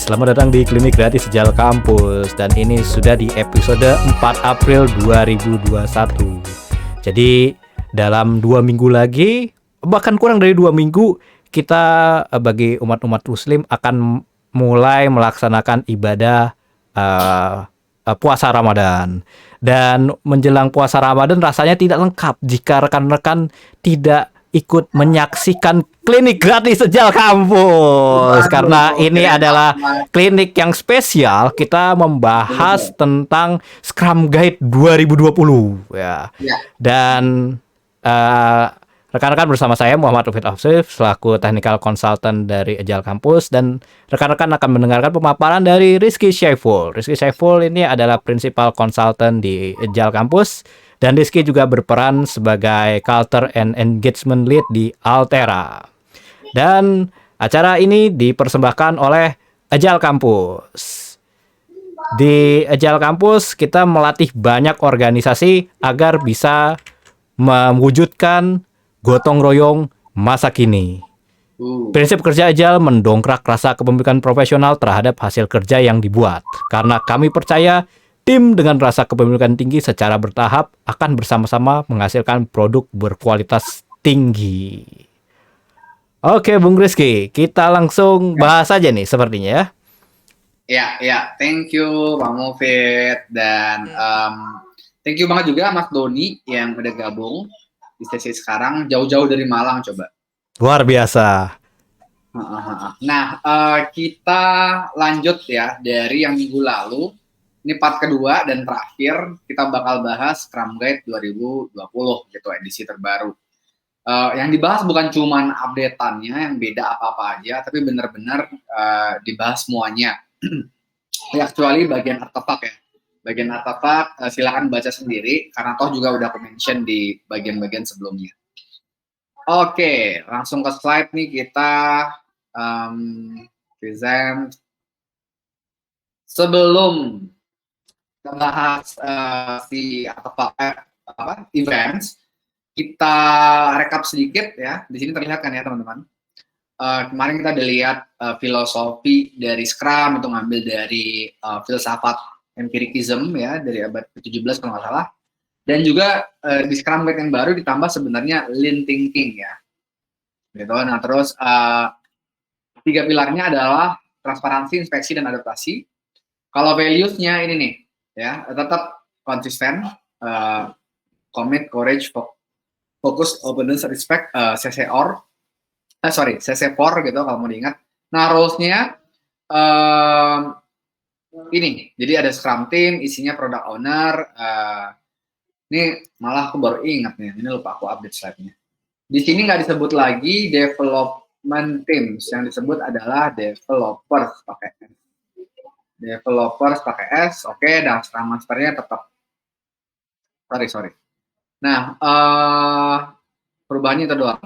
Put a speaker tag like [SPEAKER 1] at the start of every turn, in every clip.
[SPEAKER 1] Selamat datang di Klinik Gratis Sejal Kampus. Dan ini sudah di episode 4 April 2021. Jadi dalam 2 minggu lagi, bahkan kurang dari 2 minggu, kita bagi umat-umat muslim akan mulai melaksanakan ibadah puasa Ramadan. Dan menjelang puasa Ramadan rasanya tidak lengkap jika rekan-rekan tidak ikut menyaksikan Klinik Gratis Sejal Kampus. Karena ini adalah klinik yang spesial. Kita membahas tentang Scrum Guide 2020 ya. Dan rekan-rekan bersama saya Muhammad Rufid Afsif selaku Technical Consultant dari Agile Campus, dan rekan-rekan akan mendengarkan pemaparan dari Rizky Syaiful. Rizky Syaiful ini adalah Principal Consultant di Agile Campus, dan Rizky juga berperan sebagai Culture and Engagement Lead di Altera. Dan acara ini dipersembahkan oleh Agile Campus. Di Agile Campus kita melatih banyak organisasi agar bisa mewujudkan gotong royong masa kini. Prinsip kerja Agile mendongkrak rasa kepemilikan profesional terhadap hasil kerja yang dibuat. Karena kami percaya tim dengan rasa kepemilikan tinggi secara bertahap akan bersama-sama menghasilkan produk berkualitas tinggi. Oke, Bung Rizky, kita langsung bahas aja nih sepertinya ya.
[SPEAKER 2] Ya, thank you Bang Mufid, dan thank you banget juga Mas Doni yang udah gabung di sesi sekarang, jauh-jauh dari Malang coba.
[SPEAKER 1] Luar biasa.
[SPEAKER 2] Nah, kita lanjut ya dari yang minggu lalu. Ini part kedua dan terakhir, kita bakal bahas Scrum Guide 2020 gitu, edisi terbaru. Yang dibahas bukan cuman update-annya yang beda apa-apa aja, tapi benar-benar dibahas semuanya. Ya, kecuali bagian artefak ya. Bagian artefak silakan baca sendiri, karena toh juga udah aku mention di bagian-bagian sebelumnya. Oke, langsung ke slide nih, kita present. Sebelum kita bahas si artefak events, kita rekap sedikit ya. Di sini terlihat kan ya teman-teman. Kemarin kita udah lihat filosofi dari Scrum, itu ngambil dari filsafat empiricism ya, dari abad ke-17 kalau nggak salah. Dan juga di Scrum Guide yang baru ditambah sebenarnya lean thinking ya. Gitu. Nah, terus 3 pilarnya adalah transparansi, inspeksi, dan adaptasi. Kalau values-nya ini nih ya, tetap konsisten, commit, courage, focus, openness, respect, CC4 gitu kalau mau diingat. Nah, roles-nya ini, jadi ada Scrum Team, isinya Product Owner. Ini malah aku baru ingat nih, ini lupa aku update slide-nya. Di sini nggak disebut lagi Development Teams, yang disebut adalah Developers pakai S. Developers pakai S, oke, dan Scrum Master-nya tetap. Sorry. Nah, perubahannya itu doang.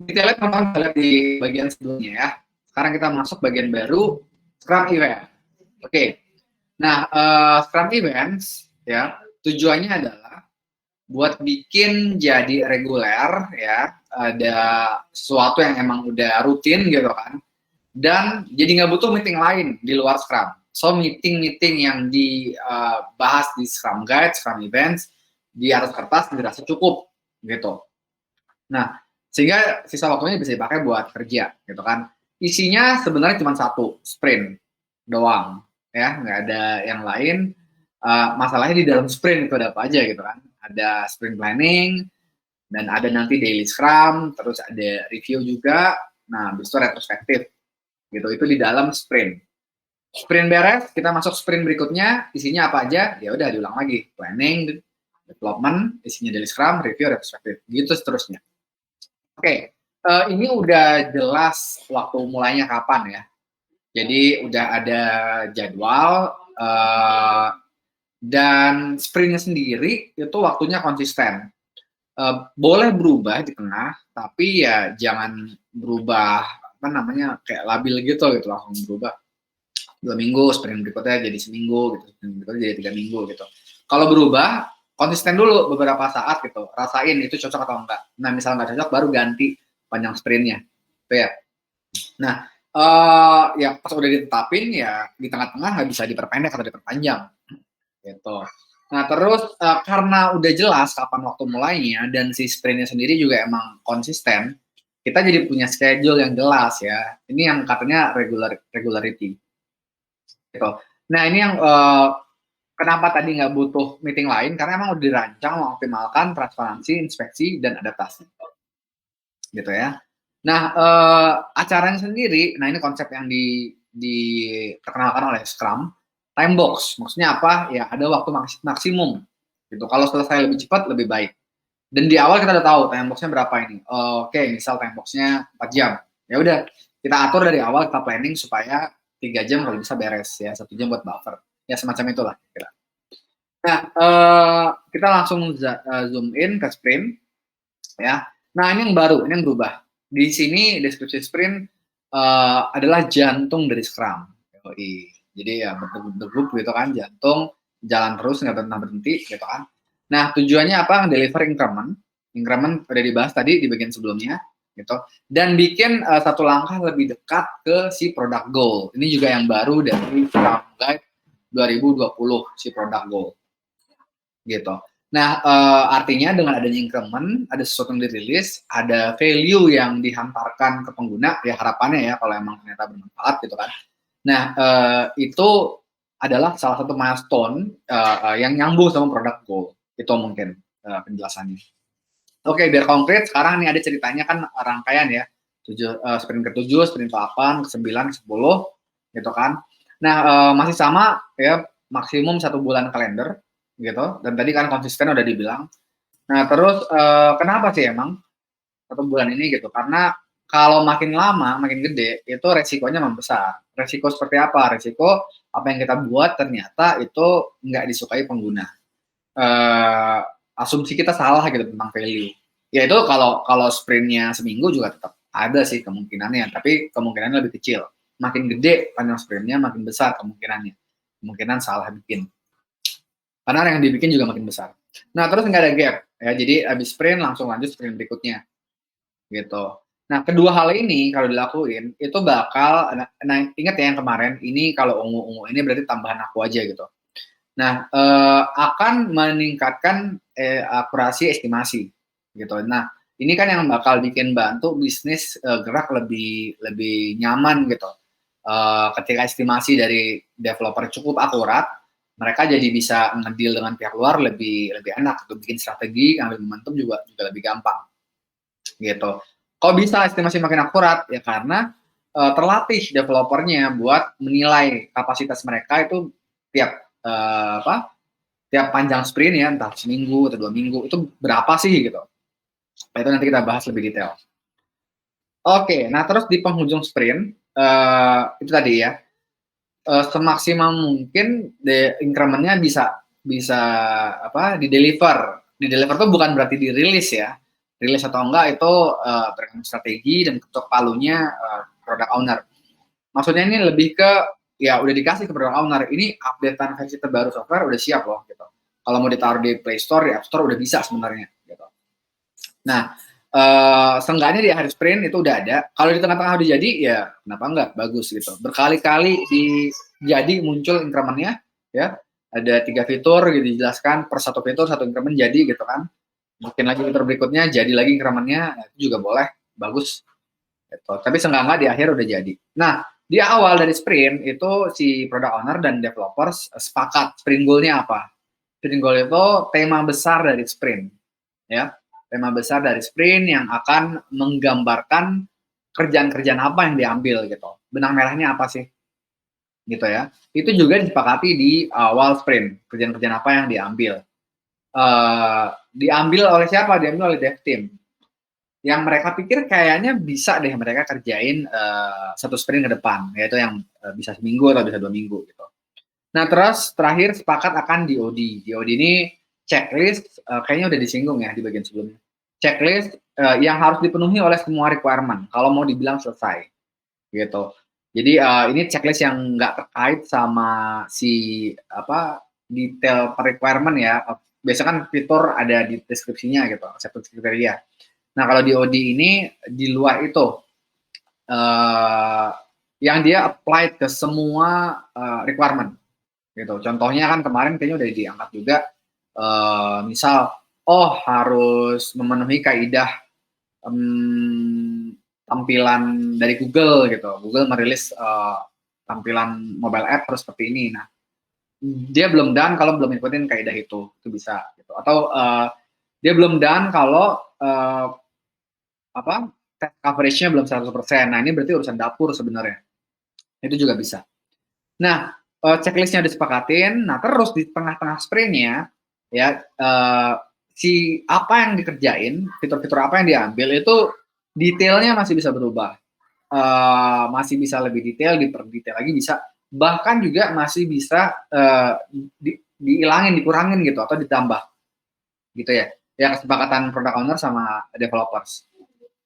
[SPEAKER 2] Kita lihat di bagian sebelumnya ya. Sekarang kita masuk bagian baru, Scrum Event. Oke. Nah, Scrum Events ya, tujuannya adalah buat bikin jadi reguler ya, ada sesuatu yang emang udah rutin gitu kan, dan jadi nggak butuh meeting lain di luar Scrum. So meeting yang dibahas di Scrum Guide, Scrum Events di atas kertas dirasa cukup gitu. Nah, sehingga sisa waktunya bisa dipakai buat kerja gitu kan. Isinya sebenarnya cuma satu, sprint doang ya, nggak ada yang lain. Masalahnya di dalam sprint itu ada apa aja gitu kan. Ada sprint planning, dan ada nanti daily scrum, terus ada review juga. Nah, habis itu retrospektif gitu, itu di dalam sprint. Sprint beres, kita masuk sprint berikutnya, isinya apa aja? Ya udah diulang lagi, planning, development, isinya daily scrum, review, retrospektif, gitu seterusnya. Oke, ini udah jelas waktu mulainya kapan ya. Jadi udah ada jadwal, dan sprintnya sendiri itu waktunya konsisten. Boleh berubah di tengah, tapi ya jangan berubah kayak labil gitu langsung berubah 2 minggu, sprint berikutnya jadi seminggu gitu, sprint berikutnya jadi 3 minggu gitu. Kalau berubah, konsisten dulu beberapa saat gitu, rasain itu cocok atau enggak. Nah, misalnya nggak cocok, baru ganti panjang sprintnya, gitu ya. Nah, Ya pas udah ditetapin ya di tengah-tengah nggak bisa diperpendek atau diperpanjang gitu. Nah terus karena udah jelas kapan waktu mulainya dan si sprintnya sendiri juga emang konsisten, kita jadi punya schedule yang jelas ya. Ini yang katanya regularity gitu. Nah ini yang kenapa tadi nggak butuh meeting lain karena emang udah dirancang mengoptimalkan transparansi, inspeksi dan adaptasi gitu ya. Nah, acaranya sendiri, nah ini konsep yang diperkenalkan oleh Scrum, time box. Maksudnya apa? Ya ada waktu maksimum. Gitu. Kalau selesai lebih cepat, lebih baik. Dan di awal kita udah tahu time box-nya berapa ini. Oke, misal time box-nya 4 jam. Ya udah, kita atur dari awal, kita planning supaya 3 jam kalau bisa beres ya, 1 jam buat buffer. Ya semacam itulah kira. Nah, kita langsung zoom in ke sprint ya. Nah, ini yang baru, ini yang berubah. Di sini deskripsi sprint adalah jantung dari Scrum. Jadi ya berdegup gitu kan, jantung jalan terus nggak pernah berhenti gitu kan. Nah, tujuannya apa? Deliver increment. Increment udah dibahas tadi di bagian sebelumnya gitu. Dan bikin satu langkah lebih dekat ke si product goal. Ini juga yang baru dari Scrum Guide 2020 si product goal gitu. Nah, artinya dengan adanya increment, ada sesuatu yang dirilis, ada value yang dihantarkan ke pengguna, ya harapannya ya kalau emang ternyata bermanfaat gitu kan. Nah, itu adalah salah satu milestone yang nyambung sama produk goal. Itu mungkin penjelasannya. Oke, biar konkret, sekarang nih ada ceritanya kan rangkaian ya. Sprint ke-7, sprint ke-8, ke-9, ke-10, gitu kan. Nah, masih sama ya, maksimum 1 bulan kalender, gitu. Dan tadi kan konsisten udah dibilang. Nah, terus kenapa sih emang 1 bulan ini gitu? Karena kalau makin lama, makin gede, itu resikonya membesar. Resiko seperti apa? Resiko apa yang kita buat ternyata itu nggak disukai pengguna. Asumsi kita salah gitu tentang value. Ya itu kalau sprintnya seminggu juga tetap ada sih kemungkinannya, tapi kemungkinannya lebih kecil. Makin gede panjang sprintnya, makin besar kemungkinannya. Kemungkinan salah bikin. Karena yang dibikin juga makin besar. Nah, terus nggak ada gap. Ya, jadi habis sprint langsung lanjut sprint berikutnya. Gitu. Nah, kedua hal ini kalau dilakuin, itu bakal, nah ingat ya yang kemarin, ini kalau ungu-ungu ini berarti tambahan aku aja gitu. Nah, akan meningkatkan akurasi estimasi gitu. Nah, ini kan yang bakal bikin bantu bisnis gerak lebih lebih nyaman gitu. Ketika estimasi dari developer cukup akurat, mereka jadi bisa ngedeal dengan pihak luar lebih lebih enak untuk bikin strategi yang lebih momentum juga lebih gampang gitu. Kok bisa estimasi makin akurat? Ya karena terlatih developernya buat menilai kapasitas mereka itu tiap tiap panjang sprint ya, entah seminggu atau 2 minggu, itu berapa sih gitu. Nah, itu nanti kita bahas lebih detail. Oke, nah terus di penghujung sprint, itu tadi ya, semaksimal mungkin increment-nya bisa bisa di deliver. Di deliver itu bukan berarti dirilis ya. Rilis atau enggak itu tergantung strategi dan ketok palunya product owner. Maksudnya ini lebih ke ya udah dikasih ke product owner, ini updatean versi terbaru software udah siap loh gitu. Kalau mau ditaruh di Play Store, di App Store udah bisa sebenarnya gitu. Nah, seenggaknya di akhir sprint itu udah ada. Kalau di tengah-tengah udah jadi, ya kenapa enggak? Bagus gitu. Berkali-kali jadi muncul increment-nya, ya. Ada 3 fitur gitu dijelaskan, per satu fitur, satu increment jadi gitu kan. Mungkin lagi fitur berikutnya, jadi lagi increment-nya, itu juga boleh, bagus. Gitu. Tapi seenggak-enggak di akhir udah jadi. Nah, di awal dari sprint, itu si product owner dan developers sepakat sprint goal-nya apa. Sprint goal itu tema besar dari sprint. Ya, tema besar dari sprint yang akan menggambarkan kerjaan-kerjaan apa yang diambil gitu. Benang merahnya apa sih? Gitu ya. Itu juga disepakati di awal sprint. Kerjaan-kerjaan apa yang diambil. Diambil oleh siapa? Diambil oleh dev team. Yang mereka pikir kayaknya bisa deh mereka kerjain satu sprint ke depan. Yaitu yang bisa seminggu atau bisa 2 minggu gitu. Nah, terus terakhir sepakat akan DOD. DOD ini checklist, kayaknya udah disinggung ya di bagian sebelumnya. Checklist yang harus dipenuhi oleh semua requirement kalau mau dibilang selesai, gitu. Jadi ini checklist yang nggak terkait sama si detail per requirement ya. Biasanya kan fitur ada di deskripsinya gitu, acceptance kriteria. Nah, kalau DOD ini di luar itu yang dia apply ke semua requirement gitu. Contohnya kan kemarin kayaknya udah diangkat juga, misal harus memenuhi kaidah tampilan dari Google gitu. Google merilis tampilan mobile app harus seperti ini. Nah, dia belum done kalau belum ngikutin kaidah itu bisa gitu. Atau dia belum done kalau test coverage-nya belum 100%. Nah, ini berarti urusan dapur sebenarnya. Itu juga bisa. Nah, checklist-nya disepakatin. Nah, terus di tengah-tengah sprint-nya ya si apa yang dikerjain, fitur-fitur apa yang diambil itu detailnya masih bisa berubah. Masih bisa lebih detail, diperdetail lagi bisa. Bahkan juga masih bisa dihilangin, dikurangin gitu atau ditambah. Gitu ya. Ya kesepakatan product owner sama developers.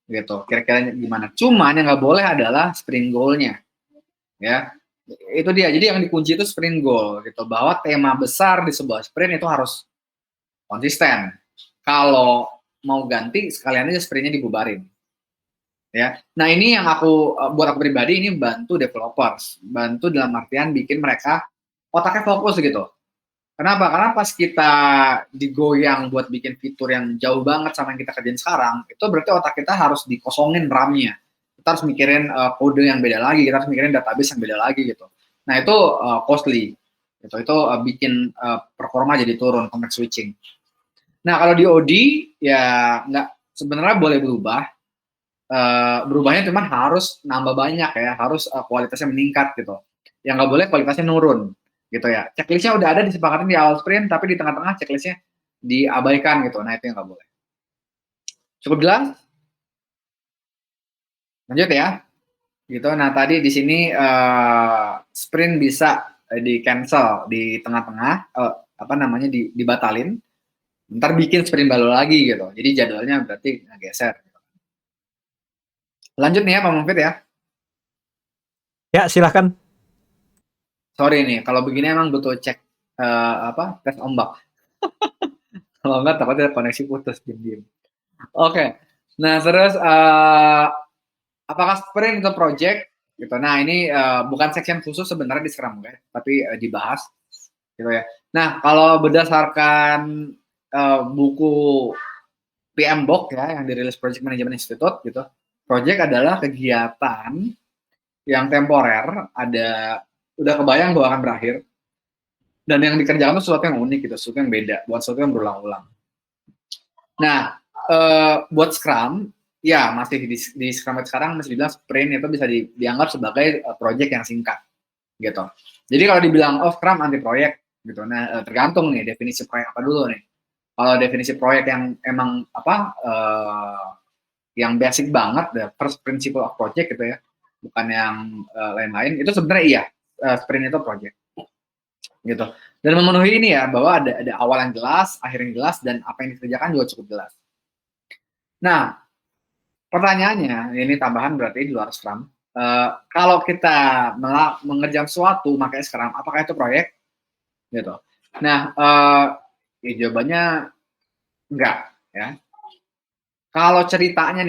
[SPEAKER 2] Gitu. Kira-kira gimana? Cuman yang nggak boleh adalah sprint goal-nya. Ya. Itu dia. Jadi yang dikunci itu sprint goal gitu. Bahwa tema besar di sebuah sprint itu harus konsisten. Kalau mau ganti sekalian aja sprintnya dibubarin. Ya. Nah, ini yang buat aku pribadi ini bantu developers, bantu dalam artian bikin mereka otaknya fokus gitu. Kenapa? Karena pas kita digoyang buat bikin fitur yang jauh banget sama yang kita kerjain sekarang, itu berarti otak kita harus dikosongin RAM-nya. Kita harus mikirin kode yang beda lagi, kita harus mikirin database yang beda lagi gitu. Nah, itu costly. Gitu. Itu bikin performa jadi turun, context switching. Nah, kalau di OD ya nggak, sebenarnya boleh berubah. Berubahnya cuman harus nambah banyak ya, harus kualitasnya meningkat gitu. Yang nggak boleh kualitasnya nurun gitu ya. Checklistnya udah ada disepakatin di awal sprint, tapi di tengah-tengah checklistnya diabaikan gitu. Nah, itu yang nggak boleh. Cukup jelas? Lanjut ya. Gitu. Nah, tadi di sini sprint bisa di cancel di tengah-tengah, dibatalin. Ntar bikin sprint baru lagi gitu. Jadi jadwalnya berarti geser. Lanjut nih ya Pak Mufid ya.
[SPEAKER 1] Ya, silahkan.
[SPEAKER 2] Sorry nih, kalau begini emang butuh cek tes ombak. Kalau enggak takutnya koneksi putus diem-diem. Oke. Nah, terus apakah sprint itu project gitu. Nah, ini bukan section khusus sebenarnya di Scrum ya, tapi dibahas gitu ya. Nah, kalau berdasarkan buku PMBOK ya yang dirilis Project Management Institute gitu. Project adalah kegiatan yang temporer, udah kebayang bahwa akan berakhir, dan yang dikerjakan itu sesuatu yang unik gitu, sesuatu yang beda, buat sesuatu yang berulang-ulang. Nah, buat Scrum, ya masih di Scrum sekarang masih dibilang sprint itu bisa dianggap sebagai project yang singkat, gitu. Jadi kalau dibilang Scrum anti proyek, gitu. Nah, tergantung nih definisi proyek apa dulu nih. Kalau definisi proyek yang emang yang basic banget, the first principle of project gitu ya, bukan yang lain-lain, itu sebenarnya iya, sprint itu project gitu. Dan memenuhi ini ya, bahwa ada awal yang jelas, akhir yang jelas, dan apa yang dikerjakan juga cukup jelas. Nah, pertanyaannya, ini tambahan berarti di luar Scrum, kalau kita mengerjakan sesuatu pakai Scrum, apakah itu proyek? Gitu. Nah, ya jawabannya enggak ya. Kalau ceritanya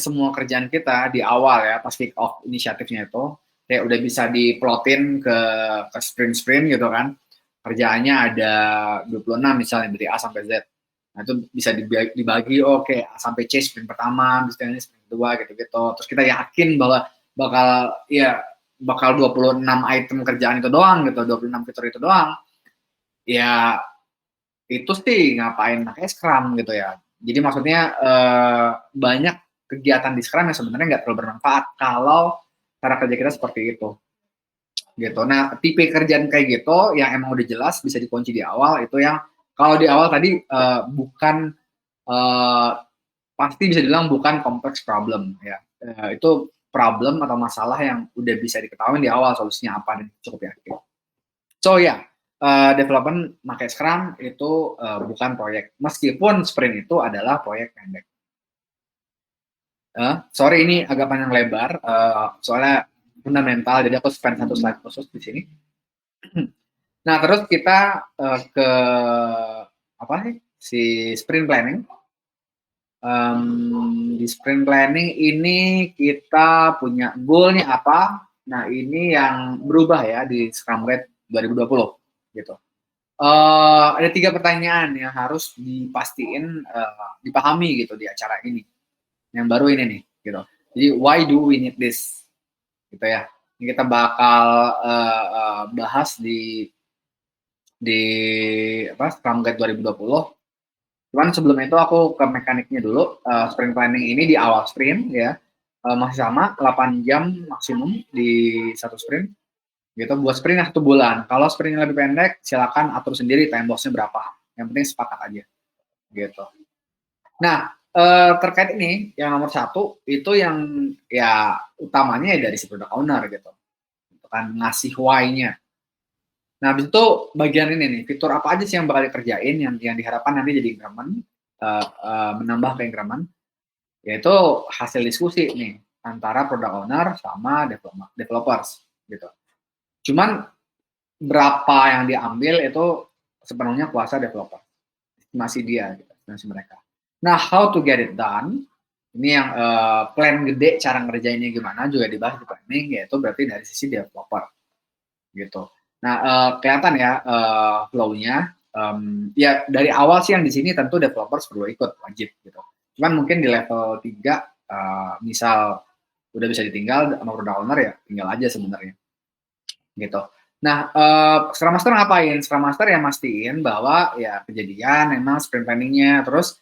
[SPEAKER 2] semua kerjaan kita di awal ya, pas kick off inisiatifnya itu, kayak udah bisa diplotin ke sprint gitu kan. Kerjaannya ada 26 misalnya dari A sampai Z. Nah, itu bisa dibagi oke, A sampai C sprint pertama, misalnya sprint kedua gitu-gitu. Terus kita yakin bahwa bakal 26 item kerjaan itu doang gitu, 26 fitur itu doang. Ya itu sih ngapain pakai Scrum gitu ya. Jadi maksudnya banyak kegiatan di Scrum yang sebenarnya nggak terlalu bermanfaat kalau cara kerja kita seperti itu. Gitu. Nah, tipe kerjaan kayak gitu yang emang udah jelas bisa dikunci di awal, itu yang kalau di awal tadi bukan pasti bisa dibilang bukan complex problem ya. Itu problem atau masalah yang udah bisa diketahui di awal solusinya apa dan cukup yakin. So ya, development pakai Scrum itu bukan proyek. Meskipun sprint itu adalah proyek pendek. Sorry ini agak panjang lebar, soalnya fundamental, jadi aku spend satu slide khusus di sini. Nah, terus kita ke apa sih? Si sprint planning. Di sprint planning ini kita punya goal-nya apa Nah, ini yang berubah ya di Scrum Guide 2020 gitu. Ada 3 pertanyaan yang harus dipastiin dipahami gitu di acara ini. Yang baru ini nih gitu. Jadi why do we need this? Gitu ya. Ini kita bakal bahas di Scrum Guide 2020. Cuman sebelum itu aku ke mekaniknya dulu. Sprint planning ini di awal sprint ya. Masih sama 8 jam maksimum di satu sprint gitu. Buat sprint 1 bulan. Kalau sprintnya lebih pendek, silakan atur sendiri time box-nya berapa. Yang penting sepakat aja gitu. Nah, terkait ini yang nomor 1 itu yang ya utamanya ya dari si product owner gitu kan, ngasih why-nya. Nah, habis itu bagian ini nih, fitur apa aja sih yang bakal dikerjain yang diharapkan nanti jadi increment, menambah ke increment, yaitu hasil diskusi nih antara product owner sama developers gitu. Cuman berapa yang diambil itu sepenuhnya kuasa developer, estimasi dia gitu, estimasi mereka. Nah, how to get it done, ini yang plan gede cara ngerjainnya gimana juga dibahas di planning, yaitu berarti dari sisi developer gitu. Nah, kelihatan ya flow-nya. Ya dari awal sih yang di sini tentu developers perlu ikut, wajib gitu. Cuman mungkin di level 3, misal udah bisa ditinggal sama product owner ya tinggal aja sebenarnya gitu. Nah, Scrum Master ngapain? Scrum Master ya mastiin bahwa ya kejadian emang sprint planning-nya, terus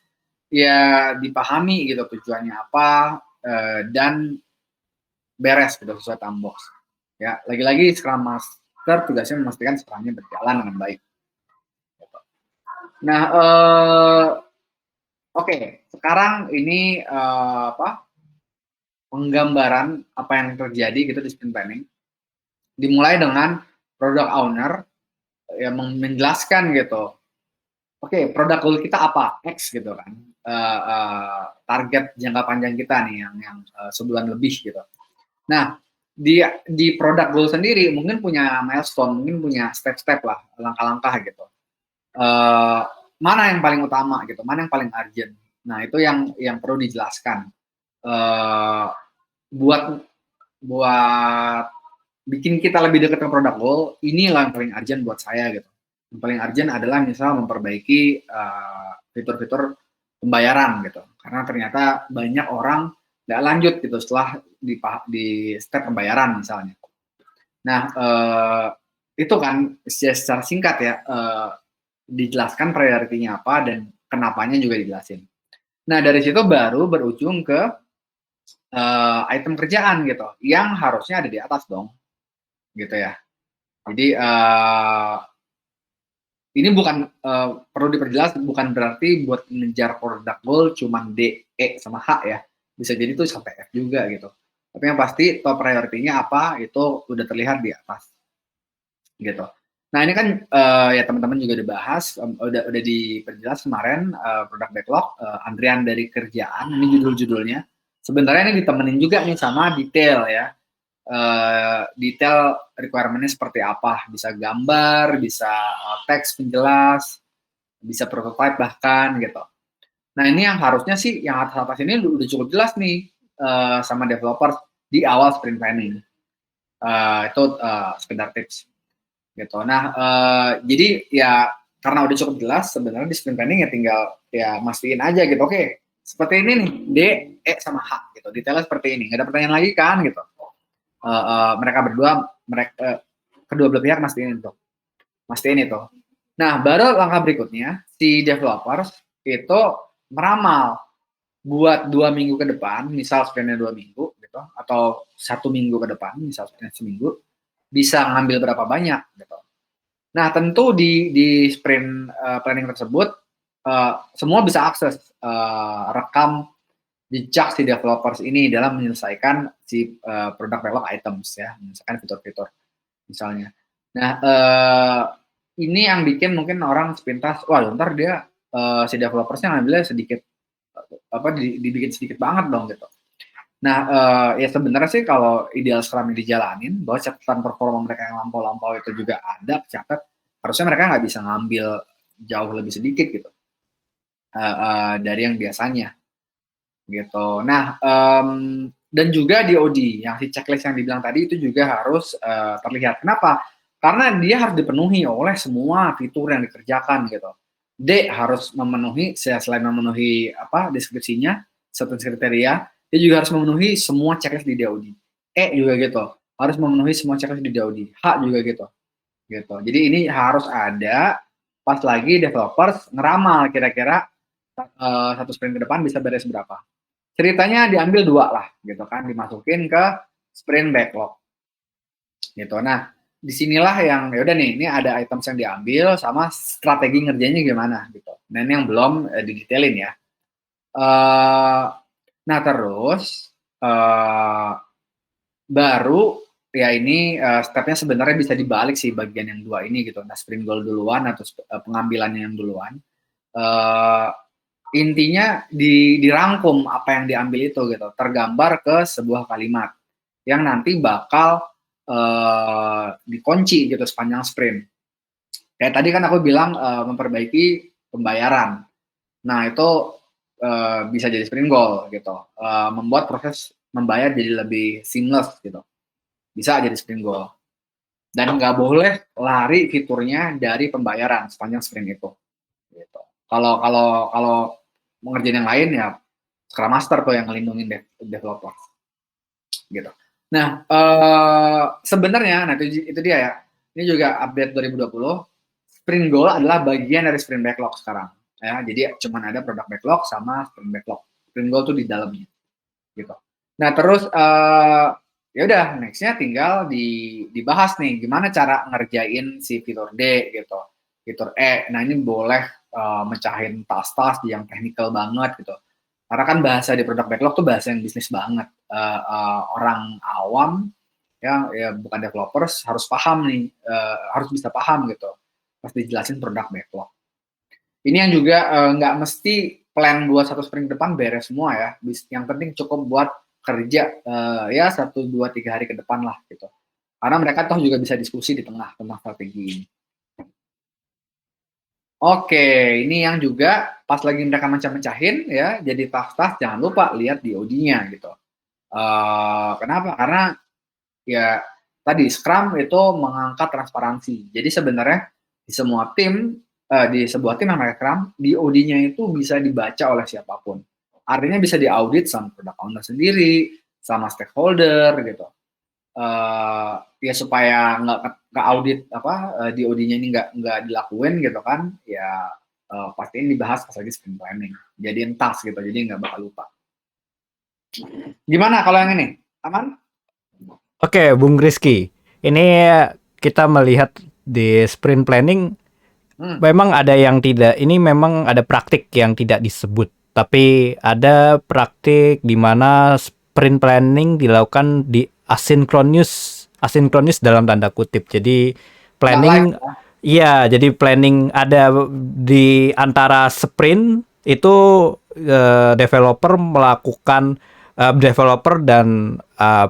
[SPEAKER 2] ya dipahami gitu tujuannya apa, dan beres gitu sesuai time box. Ya, lagi-lagi Scrum Master tugasnya memastikan Scrum-nya berjalan dengan baik. Nah, oke, sekarang ini penggambaran apa yang terjadi gitu di sprint planning. Dimulai dengan product owner yang menjelaskan gitu. Oke, produk goal kita apa? X gitu kan. Target jangka panjang kita nih yang sebulan lebih gitu. Nah, di produk goal sendiri mungkin punya milestone, mungkin punya step-step lah, langkah-langkah gitu. Mana yang paling utama gitu, mana yang paling urgent. Nah, itu yang perlu dijelaskan. Buat bikin kita lebih dekat ke produk goal, inilah yang paling urgent buat saya gitu. Yang paling urgent adalah misal memperbaiki fitur-fitur pembayaran gitu. Karena ternyata banyak orang nggak lanjut gitu setelah di step pembayaran misalnya. Nah, itu kan secara singkat ya, dijelaskan priority-nya apa dan kenapanya juga dijelasin. Nah, dari situ baru berujung ke item kerjaan gitu, yang harusnya ada di atas dong, gitu ya. Jadi ini bukan perlu diperjelas, bukan berarti buat mengejar product goal cuman D, E sama H ya. Bisa jadi tuh sampai F juga gitu. Tapi yang pasti top priority-nya apa itu udah terlihat di atas. Gitu. Nah, ini kan ya teman-teman juga udah bahas, udah diperjelas kemarin product backlog, antrian dari kerjaan, ini judul-judulnya. Sebenarnya ini ditemenin juga nih sama detail ya. Detail requirement-nya seperti apa, bisa gambar, bisa teks penjelas, bisa prototype bahkan gitu. Nah, ini yang harusnya sih yang atas-atas ini udah cukup jelas nih sama developer di awal sprint planning. Itu sekedar tips gitu. Nah, jadi ya karena udah cukup jelas sebenarnya di sprint planning ya tinggal ya mastiin aja gitu. Oke, seperti ini nih D, E sama H gitu. Detailnya seperti ini. Nggak ada pertanyaan lagi kan gitu. Mereka berdua, kedua belah pihak mastiin itu. Nah, baru langkah berikutnya si developers itu meramal buat 2 minggu ke depan, misal sprintnya 2 minggu gitu, atau 1 minggu ke depan, misal sprintnya seminggu, bisa ngambil berapa banyak gitu. Nah, tentu di sprint planning tersebut semua bisa akses rekam jejak si developers ini dalam menyelesaikan si product backlog items ya, menyelesaikan fitur-fitur misalnya. Nah, ini yang bikin mungkin orang sepintas, wah ntar dia si developersnya ngambilnya sedikit dibikin sedikit banget dong gitu. Nah, ya sebenarnya sih kalau ideal Scrum dijalanin, bahwa catatan performa mereka yang lampau-lampau itu juga ada catat, harusnya mereka nggak bisa ngambil jauh lebih sedikit gitu dari yang biasanya gitu. Nah, Dan juga DoD, yang si checklist yang dibilang tadi itu juga harus terlihat. Kenapa? Karena dia harus dipenuhi oleh semua fitur yang dikerjakan gitu. D harus memenuhi, selain memenuhi deskripsinya, certain kriteria, dia juga harus memenuhi semua checklist di DoD. E juga gitu, harus memenuhi semua checklist di DoD. H juga gitu. Jadi ini harus ada pas lagi developers ngeramal kira-kira satu sprint ke depan bisa beres berapa. Ceritanya diambil 2 lah gitu kan, dimasukin ke sprint backlog gitu. Nah, disinilah yang ya udah nih, ini ada items yang diambil sama strategi ngerjainnya gimana gitu. Nah, ini yang belum didetailin ya. Nah, terus baru ya ini stepnya sebenarnya bisa dibalik sih bagian yang 2 ini gitu. Nah, sprint goal duluan atau pengambilannya yang duluan. Intinya dirangkum apa yang diambil itu gitu, tergambar ke sebuah kalimat yang nanti bakal dikunci gitu sepanjang sprint. Kayak tadi kan aku bilang memperbaiki pembayaran. Nah, itu bisa jadi sprint goal gitu. Membuat proses membayar jadi lebih seamless gitu. Bisa jadi sprint goal. Dan nggak boleh lari fiturnya dari pembayaran sepanjang sprint itu. Gitu. Kalau mengerjain yang lain ya Scrum Master tuh yang ngelindungin developer gitu. Nah, sebenarnya itu dia ya. Ini juga update 2020. Sprint goal adalah bagian dari sprint backlog sekarang. Ya, jadi cuman ada product backlog sama sprint backlog. Sprint goal tuh di dalamnya gitu. Nah, terus ya udah nextnya tinggal dibahas nih gimana cara ngerjain si fitur D gitu, fitur E. Nah, ini boleh mecahin task-task yang technical banget gitu. Karena kan bahasa di product backlog tuh bahasa yang bisnis banget. Orang awam ya bukan developers harus paham nih, harus bisa paham gitu. Pas dijelasin product backlog. Ini yang juga nggak mesti plan buat satu sprint depan beres semua ya. Yang penting cukup buat kerja ya 1, 2, 3 hari ke depan lah gitu. Karena mereka toh juga bisa diskusi di tengah strategi ini. Oke, ini yang juga pas lagi mereka mencah-mencahin ya, jadi task-task jangan lupa lihat DoD-nya gitu. Kenapa? Karena ya tadi Scrum itu mengangkat transparansi. Jadi sebenarnya di semua tim, di sebuah tim yang mereka Scrum, DoD-nya itu bisa dibaca oleh siapapun. Artinya bisa diaudit sama product owner sendiri, sama stakeholder gitu. Ya supaya nggak audit DoD-nya ini nggak dilakuin gitu kan, ya pastiin dibahas pas lagi sprint planning, jadiin task gitu, jadi nggak bakal lupa. Gimana kalau yang ini, aman?
[SPEAKER 1] Oke, Bung Rizky, ini kita melihat di sprint planning memang ada yang tidak, ini memang ada praktik yang tidak disebut, tapi ada praktik di mana sprint planning dilakukan di asinkronus dalam tanda kutip. Jadi planning, iya, jadi planning ada di antara sprint itu developer melakukan developer dan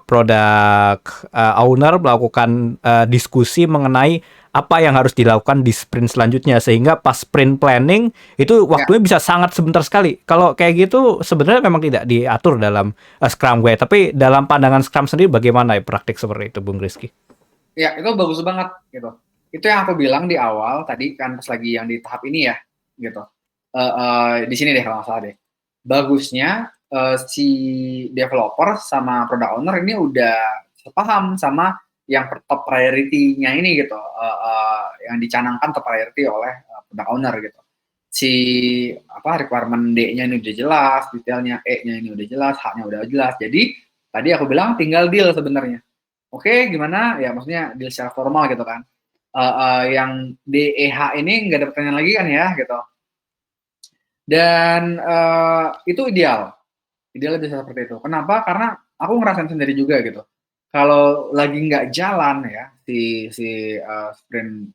[SPEAKER 1] product owner melakukan diskusi mengenai apa yang harus dilakukan di sprint selanjutnya, sehingga pas sprint planning itu waktunya bisa sangat sebentar sekali. Kalau kayak gitu sebenarnya memang tidak diatur dalam Scrum Guide, tapi dalam pandangan Scrum sendiri bagaimana ya praktik seperti itu, Bung Rizky?
[SPEAKER 2] Ya, itu bagus banget gitu. Itu yang aku bilang di awal tadi kan pas lagi yang di tahap ini ya gitu. Di sini deh kalau nggak salah deh. Bagusnya si developer sama product owner ini udah sepaham sama yang top priority-nya ini gitu, yang dicanangkan top priority oleh product owner gitu. Si requirement D-nya ini udah jelas, detailnya E-nya ini udah jelas, H-nya udah jelas. Jadi tadi aku bilang tinggal deal sebenarnya. Oke, gimana? Ya maksudnya deal secara formal gitu kan. Yang D, E, H ini nggak ada pertanyaan lagi kan ya gitu. Dan itu idealnya bisa seperti itu. Kenapa? Karena aku ngerasain sendiri juga gitu. Kalau lagi nggak jalan ya si sprint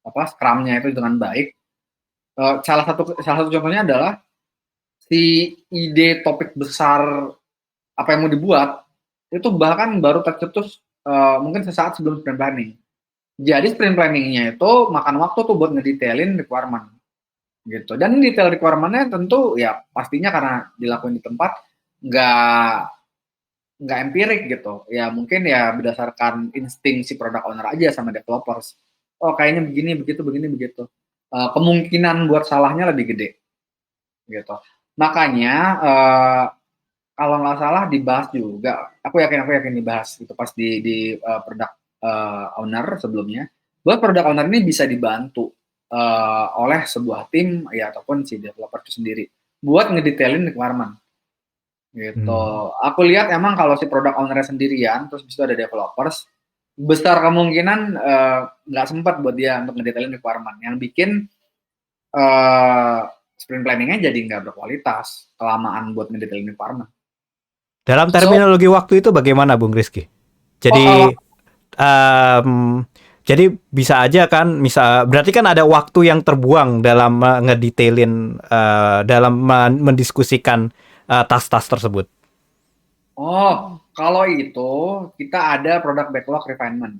[SPEAKER 2] Scrum-nya itu dengan baik, salah satu contohnya adalah si ide topik besar apa yang mau dibuat itu bahkan baru tercetus mungkin sesaat sebelum sprint planning. Jadi sprint planning-nya itu makan waktu tuh buat ngedetailin requirement gitu. Dan detail requirement-nya tentu ya pastinya karena dilakuin di tempat nggak nggak empirik gitu. Ya mungkin ya berdasarkan insting si product owner aja sama developers. Oh kayaknya begini, begitu, begini, begitu. Kemungkinan buat salahnya lebih gede gitu. Makanya kalau nggak salah dibahas juga, aku yakin dibahas itu pas di product owner sebelumnya. Buat product owner ini bisa dibantu oleh sebuah tim ya ataupun si developer itu sendiri buat ngedetailin requirement gitu. Aku lihat emang kalau si product owner sendirian, terus bisa ada developers, besar kemungkinan nggak sempat buat dia untuk ngedetailin requirement. Yang bikin uh, sprint planningnya jadi nggak berkualitas, kelamaan buat ngedetailin requirement.
[SPEAKER 1] Dalam
[SPEAKER 2] So,
[SPEAKER 1] terminologi waktu itu bagaimana Bung Rizky?
[SPEAKER 2] kalau
[SPEAKER 1] Jadi em, jadi bisa aja kan, berarti kan ada waktu yang terbuang dalam ngedetailin dalam mendiskusikan tas-tas tersebut.
[SPEAKER 2] kalau itu kita ada product backlog refinement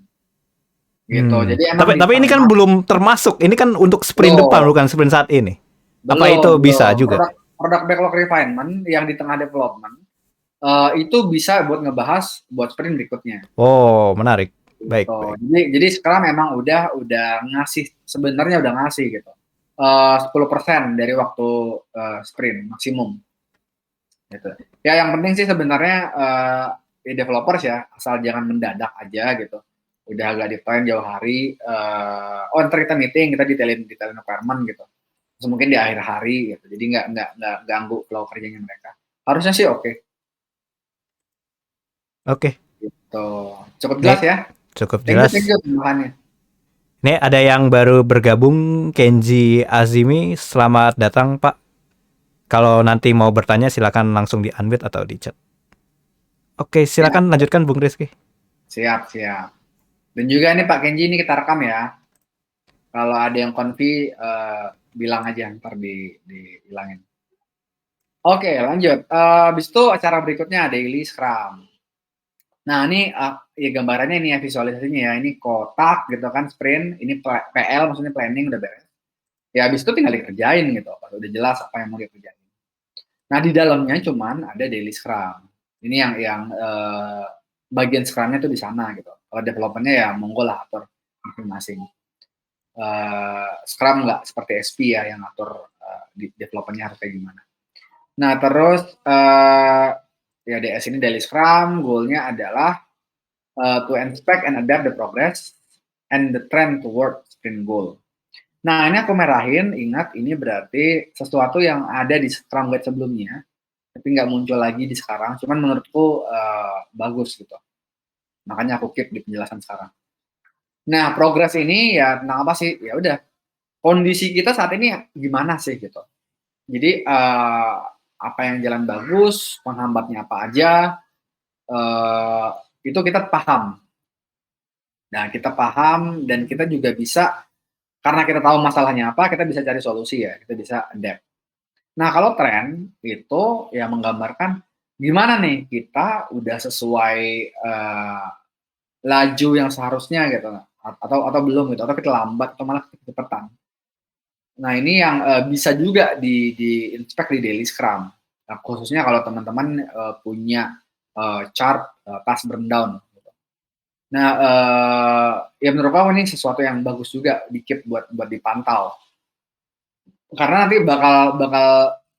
[SPEAKER 2] gitu. Jadi emang
[SPEAKER 1] Tapi
[SPEAKER 2] di
[SPEAKER 1] ini kan
[SPEAKER 2] sana
[SPEAKER 1] belum termasuk. Ini kan untuk sprint depan,
[SPEAKER 2] belum
[SPEAKER 1] bukan sprint saat ini. Apa
[SPEAKER 2] belum
[SPEAKER 1] itu bisa
[SPEAKER 2] belum
[SPEAKER 1] juga?
[SPEAKER 2] product backlog refinement yang di tengah development itu bisa buat ngebahas buat sprint berikutnya.
[SPEAKER 1] Oh, menarik. Baik,
[SPEAKER 2] Gitu.
[SPEAKER 1] baik.
[SPEAKER 2] Jadi sekarang memang udah ngasih sebenarnya udah ngasih gitu. 10% dari waktu sprint maksimum gitu. Ya yang penting sih sebenarnya developers ya asal jangan mendadak aja gitu. Udah agak define jauh hari oh ntar kita meeting kita detailin requirement gitu. Terus mungkin di akhir hari gitu. Jadi nggak ganggu flow kerjanya mereka. Harusnya sih oke.
[SPEAKER 1] Oke.
[SPEAKER 2] Gitu. Cukup jelas
[SPEAKER 1] Nih,
[SPEAKER 2] ya.
[SPEAKER 1] cukup
[SPEAKER 2] Thank
[SPEAKER 1] jelas.
[SPEAKER 2] you tambahannya.
[SPEAKER 1] Nih ada yang baru bergabung, Kenji Azimi. Selamat datang, Pak. Kalau nanti mau bertanya silakan langsung di unmute atau di chat. Oke,
[SPEAKER 2] Ya,
[SPEAKER 1] silakan lanjutkan Bung Rizky.
[SPEAKER 2] siap, siap. Dan juga nih Pak Kenji ini kita rekam ya. Kalau ada yang konfi bilang aja ntar dihilangin. Oke, lanjut. Habis itu acara berikutnya daily scrum. Nah, ini ya gambarannya ini ya visualisasinya ya. Ini kotak gitu kan sprint, ini PL maksudnya planning udah beres. Ya habis itu tinggal dikerjain gitu. Kalau udah jelas apa yang mau dikerjain. Nah, di dalamnya cuman ada daily scrum. Ini yang bagian scrumnya tuh di sana gitu. Kalau developernya ya monggo lah atur masing-masing. Scrum nggak seperti SP ya yang atur di developernya harus kayak gimana. Nah terus ya DS ini daily Scrum, goalnya adalah to inspect and adapt the progress and the trend toward sprint goal. Nah ini aku merahin, ingat ini berarti sesuatu yang ada di Scrum Guide sebelumnya, tapi nggak muncul lagi di sekarang. Cuman menurutku bagus gitu. Makanya aku keep di penjelasan sekarang. Nah progress ini ya tentang apa sih? Ya udah kondisi kita saat ini gimana sih gitu. Jadi apa yang jalan bagus, penghambatnya apa aja, itu kita paham. Nah kita paham dan kita juga bisa karena kita tahu masalahnya apa, kita bisa cari solusi ya, kita bisa adapt. Nah kalau tren itu ya menggambarkan gimana nih kita udah sesuai laju yang seharusnya gitu, atau belum gitu, atau kita lambat atau malah kecepatan. Nah, ini yang bisa juga di inspect di daily scrum. Nah, khususnya kalau teman-teman punya chart task burndown. Gitu. Nah, ya menurut aku ini sesuatu yang bagus juga di keep buat dipantau. Karena nanti bakal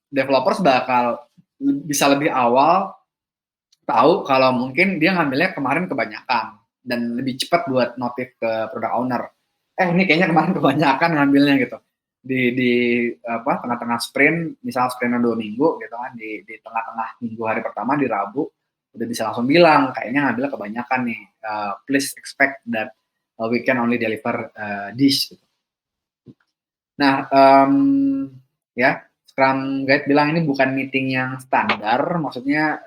[SPEAKER 2] developers bakal bisa lebih awal tahu kalau mungkin dia ngambilnya kemarin kebanyakan dan lebih cepat buat notif ke product owner. Ini kayaknya kemarin kebanyakan ngambilnya gitu. Di apa tengah-tengah sprint, misal sprintnya 2 minggu gitu kan, di tengah-tengah minggu hari pertama di Rabu udah bisa langsung bilang kayaknya ngambilnya kebanyakan nih. Please expect that we can only deliver this. Gitu. Nah, ya Scrum Guide bilang ini bukan meeting yang standar, maksudnya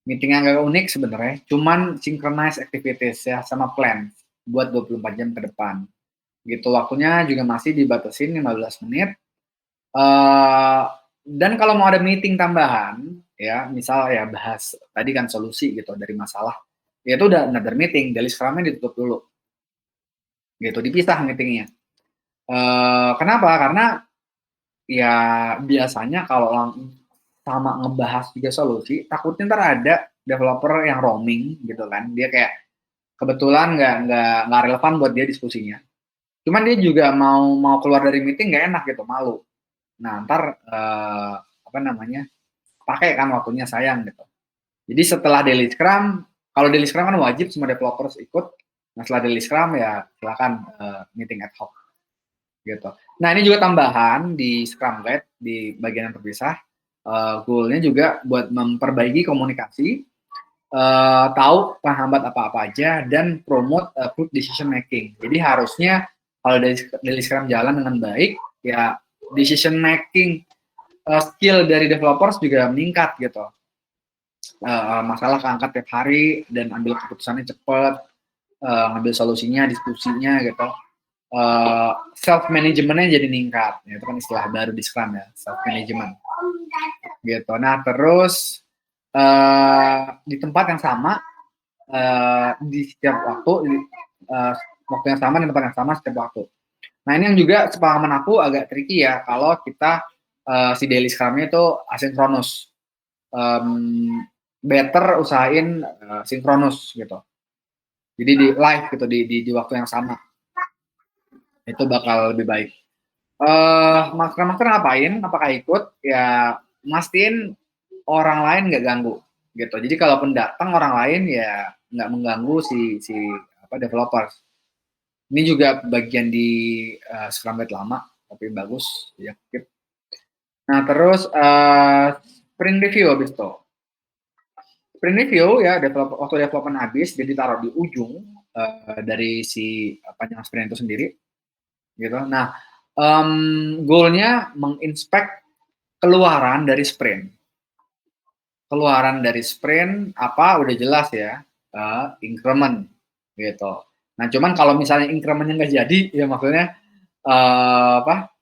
[SPEAKER 2] meeting yang agak unik sebenarnya, cuman synchronize activities ya sama plan buat 24 jam ke depan. Gitu waktunya juga masih dibatasin 15 menit. Dan kalau mau ada meeting tambahan, ya misal ya bahas tadi kan solusi gitu dari masalah, ya itu udah another meeting, daily scrum-nya ditutup dulu. Gitu, dipisah meetingnya. Kenapa? Karena ya biasanya kalau sama ngebahas juga solusi, takutnya ntar ada developer yang roaming gitu kan, dia kayak kebetulan nggak relevan buat dia diskusinya. Cuman dia juga mau keluar dari meeting nggak enak gitu, malu. Nah ntar apa namanya, pakai kan waktunya, sayang gitu. Jadi setelah daily scrum, kalau daily scrum kan wajib semua developers ikut. Nah setelah daily scrum ya silakan meeting ad hoc gitu. Nah ini juga tambahan di Scrum Guide di bagian yang terpisah. Goalnya juga buat memperbaiki komunikasi, tahu penghambat apa-apa aja, dan promote group decision making. Jadi harusnya kalau daily Scrum jalan dengan baik, ya decision making skill dari developers juga meningkat gitu. Masalah keangkat tiap hari dan ambil keputusannya cepat, ngambil solusinya, diskusinya gitu. Self managementnya jadi meningkat, itu kan istilah baru di Scrum ya, self management gitu. Nah terus di tempat yang sama, di setiap waktu, waktu yang sama di tempat yang sama setiap waktu. Nah ini yang juga sepengalaman aku agak tricky ya, kalau kita si daily scrum-nya itu asinkronus. Better usahain sinkronus gitu. Jadi di live gitu, di waktu yang sama. Itu bakal lebih baik. Masker ngapain? Apakah ikut? Ya mastiin orang lain nggak ganggu gitu. Jadi kalaupun datang orang lain ya nggak mengganggu si apa developers. Ini juga bagian di Scrum Guide lama, tapi bagus ya. Nah terus sprint review habis itu. Sprint review ya, waktu development habis, jadi taruh di ujung dari si panjang sprint itu sendiri, gitu. Nah, goalnya menginspek keluaran dari sprint. Keluaran dari sprint apa udah jelas ya, increment gitu. Nah, cuman kalau misalnya incrementnya nggak jadi, ya maksudnya apa?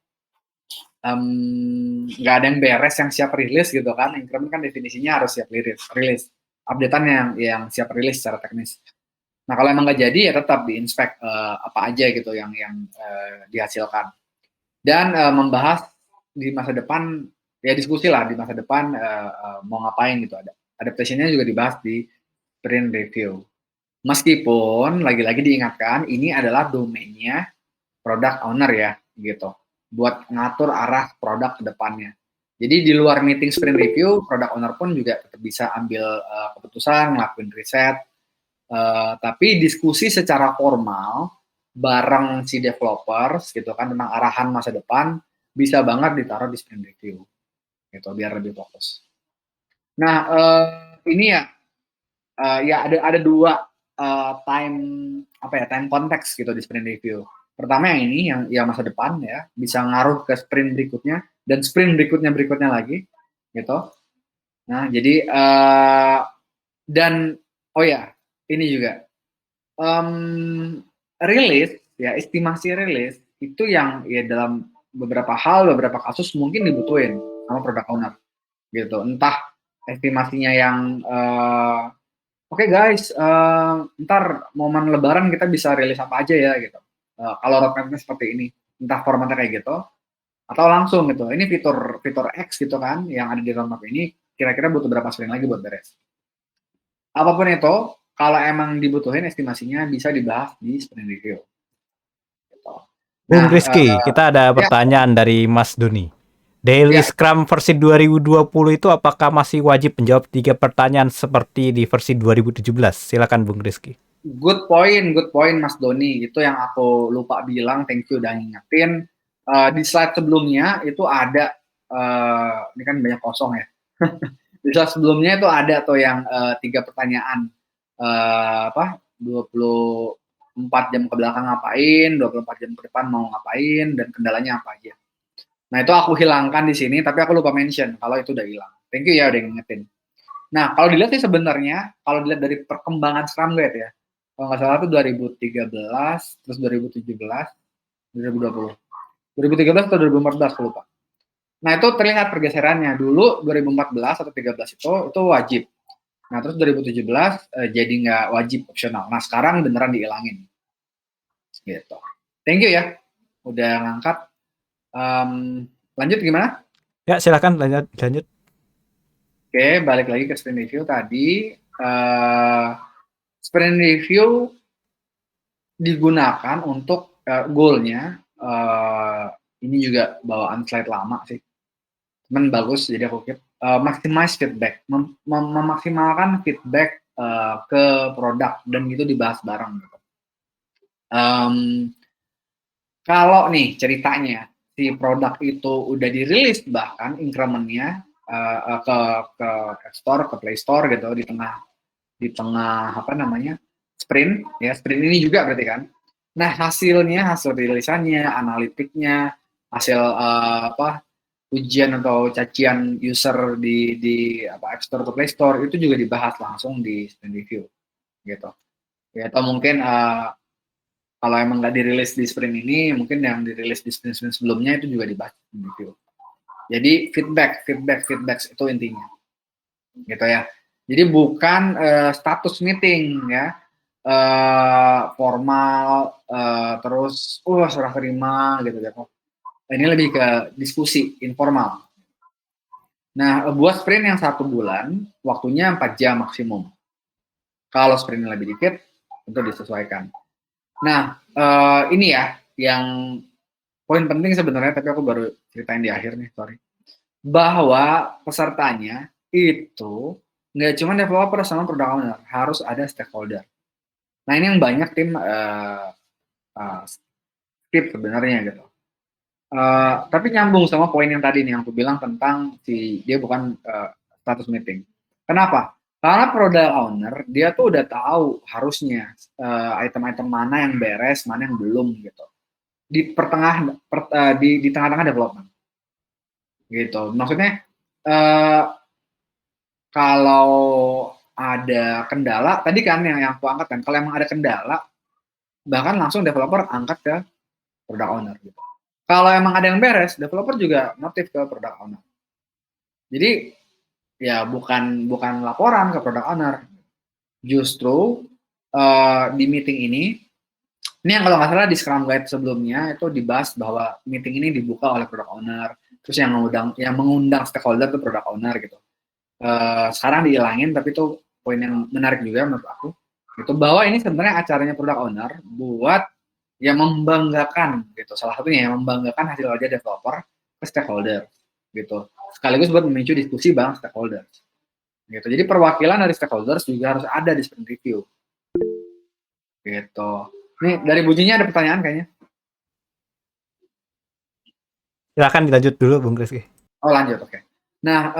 [SPEAKER 2] Nggak ada yang beres yang siap rilis gitu kan. Increment kan definisinya harus siap rilis. Updatean yang siap rilis secara teknis. Nah kalau emang nggak jadi ya tetap diinspek apa aja gitu yang dihasilkan, dan membahas di masa depan, ya diskusi lah di masa depan mau ngapain gitu. Ada adaptationnya juga dibahas di sprint review. Meskipun lagi-lagi diingatkan ini adalah domainnya product owner ya gitu, buat ngatur arah produk ke depannya. Jadi di luar meeting sprint review, product owner pun juga tetap bisa ambil keputusan, ngelakuin riset. Tapi diskusi secara formal bareng si developers gitu kan tentang arahan masa depan bisa banget ditaruh di sprint review gitu biar lebih fokus. Nah ini ya ada dua time time konteks gitu di sprint review. Pertama yang ini yang masa depan ya, bisa ngaruh ke sprint berikutnya dan sprint berikutnya lagi gitu. Nah jadi dan oh ya ini juga rilis ya, estimasi rilis itu yang ya dalam beberapa kasus mungkin dibutuhin sama product owner gitu. Entah estimasinya yang oke guys, ntar momen lebaran kita bisa rilis apa aja ya gitu. Kalau roadmapnya seperti ini, entah formatnya kayak gitu atau langsung gitu. Ini fitur X gitu kan yang ada di roadmap ini kira-kira butuh berapa sprint lagi buat beres. Apapun itu, kalau emang dibutuhin estimasinya bisa dibahas di sprint review. Gitu.
[SPEAKER 1] Bung
[SPEAKER 2] Nah,
[SPEAKER 1] Rizky, kita ada
[SPEAKER 2] ya,
[SPEAKER 1] pertanyaan dari Mas Doni. Daily
[SPEAKER 2] ya,
[SPEAKER 1] Scrum versi 2020 itu apakah masih wajib menjawab 3 pertanyaan seperti di versi 2017? Silakan Bung Rizky.
[SPEAKER 2] good point Mas Doni. Itu yang aku lupa bilang, thank you udah ngingetin. Di slide sebelumnya itu ada, ini kan banyak kosong ya. Di slide sebelumnya itu ada tuh yang 3 pertanyaan. 24 jam ke belakang ngapain, 24 jam ke depan mau ngapain, dan kendalanya apa aja. Nah itu aku hilangkan di sini, tapi aku lupa mention kalau itu udah hilang. Thank you ya udah ngingetin. Nah kalau dilihat sih sebenarnya, kalau dilihat dari perkembangan Scrum Guide ya, kalau nggak salah itu 2013, terus 2017, 2020. 2013 atau 2014 aku lupa. Nah itu terlihat pergeserannya. Dulu 2014 atau 2013 itu wajib. Nah terus 2017 jadi nggak wajib, opsional. Nah sekarang beneran dihilangin. Gitu. Thank you ya, udah ngangkat. Lanjut gimana?
[SPEAKER 1] Ya, silakan lanjut.
[SPEAKER 2] Oke, balik lagi ke sprint review tadi. sprint review digunakan untuk goalnya. Ini juga bawaan slide lama sih, cuman bagus jadi aku keep. Maximize feedback, memaksimalkan feedback ke produk, dan itu dibahas bareng gitu. Kalau nih ceritanya si produk itu udah dirilis, bahkan incrementnya ke App Store, ke Play Store gitu, di tengah apa namanya, sprint ya, sprint ini juga berarti kan. Nah, hasil rilisannya, analitiknya, hasil ujian atau cacian user di App Store atau Play Store itu juga dibahas langsung di sprint review gitu ya. Atau mungkin kalau emang nggak dirilis di sprint ini, mungkin yang dirilis di sprint sebelumnya itu juga dibahas di review. Jadi feedback itu intinya, gitu ya. Jadi bukan status meeting ya, formal, terus serah terima gitu ya. Ini lebih ke diskusi informal. Nah, buat sprint yang 1 bulan, waktunya 4 jam maksimum. Kalau sprint lebih dikit, tentu disesuaikan. Nah, ini ya yang poin penting sebenarnya, tapi aku baru ceritain di akhir nih, sorry. Bahwa pesertanya itu nggak cuma developer sama product owner, harus ada stakeholder. Nah, ini yang banyak tim skip sebenarnya gitu. Tapi nyambung sama poin yang tadi nih yang aku bilang tentang dia bukan status meeting. Kenapa? Karena product owner dia tuh udah tahu harusnya item-item mana yang beres, mana yang belum gitu. Di tengah-tengah development. Gitu. Maksudnya kalau ada kendala, tadi kan yang aku angkat kan, kalau emang ada kendala, bahkan langsung developer angkat ke product owner gitu. Kalau emang ada yang beres, developer juga notif ke product owner. Jadi ya bukan laporan ke product owner. Justru di meeting ini yang kalau nggak salah di Scrum Guide sebelumnya itu dibahas bahwa meeting ini dibuka oleh product owner, terus yang mengundang stakeholder itu product owner gitu. Sekarang dihilangin, tapi itu poin yang menarik juga menurut aku. Itu bahwa ini sebenarnya acaranya product owner buat yang membanggakan gitu, salah satunya yang membanggakan hasil kerja developer ke stakeholder gitu, sekaligus buat memicu diskusi bareng stakeholder gitu. Jadi perwakilan dari stakeholders juga harus ada di sprint review gitu. Nih dari Bujinya ada pertanyaan kayaknya.
[SPEAKER 1] Silakan dilanjut dulu Bung Rizky.
[SPEAKER 2] Oh lanjut, oke. Nah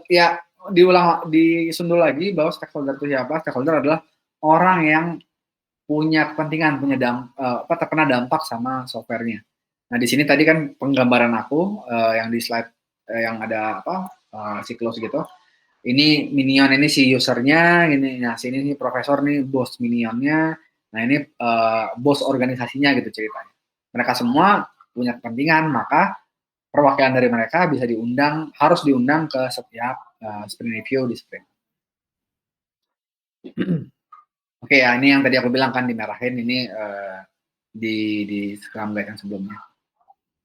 [SPEAKER 2] ya disundul lagi bahwa stakeholder itu siapa? Stakeholder adalah orang yang punya kepentingan, terkena dampak sama softwarenya. Nah di sini tadi kan penggambaran aku yang di slide yang ada siklus gitu. Ini minion, ini si usernya, ini nah sini nih profesor nih bos minionnya. Nah ini bos organisasinya gitu ceritanya. Mereka semua punya kepentingan, maka perwakilan dari mereka bisa harus diundang ke setiap sprint review di sprint. Oke ya, ini yang tadi aku bilang kan dimerahin, ini di Scrum Guide yang sebelumnya.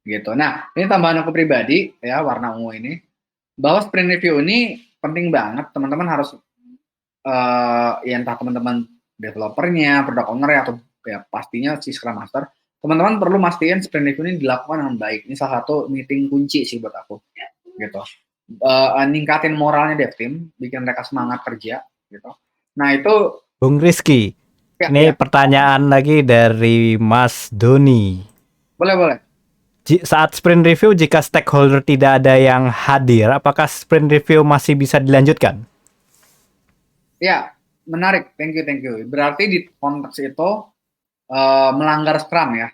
[SPEAKER 2] Gitu. Nah, ini tambahan aku pribadi ya, warna ungu ini, bahwa sprint review ini penting banget, teman-teman harus ya entah teman-teman developernya, product owner ya, atau ya pastinya si Scrum Master, teman-teman perlu mastiin sprint review ini dilakukan dengan baik. Ini salah satu meeting kunci sih buat aku. Gitu. Ningkatin moralnya dev team, bikin mereka semangat kerja gitu. Nah, itu
[SPEAKER 1] Bung Rizky, ini pertanyaan lagi dari Mas Doni.
[SPEAKER 2] Boleh.
[SPEAKER 1] Saat sprint review, jika stakeholder tidak ada yang hadir, apakah sprint review masih bisa dilanjutkan?
[SPEAKER 2] Ya, menarik. Thank you. Berarti di konteks itu melanggar Scrum ya.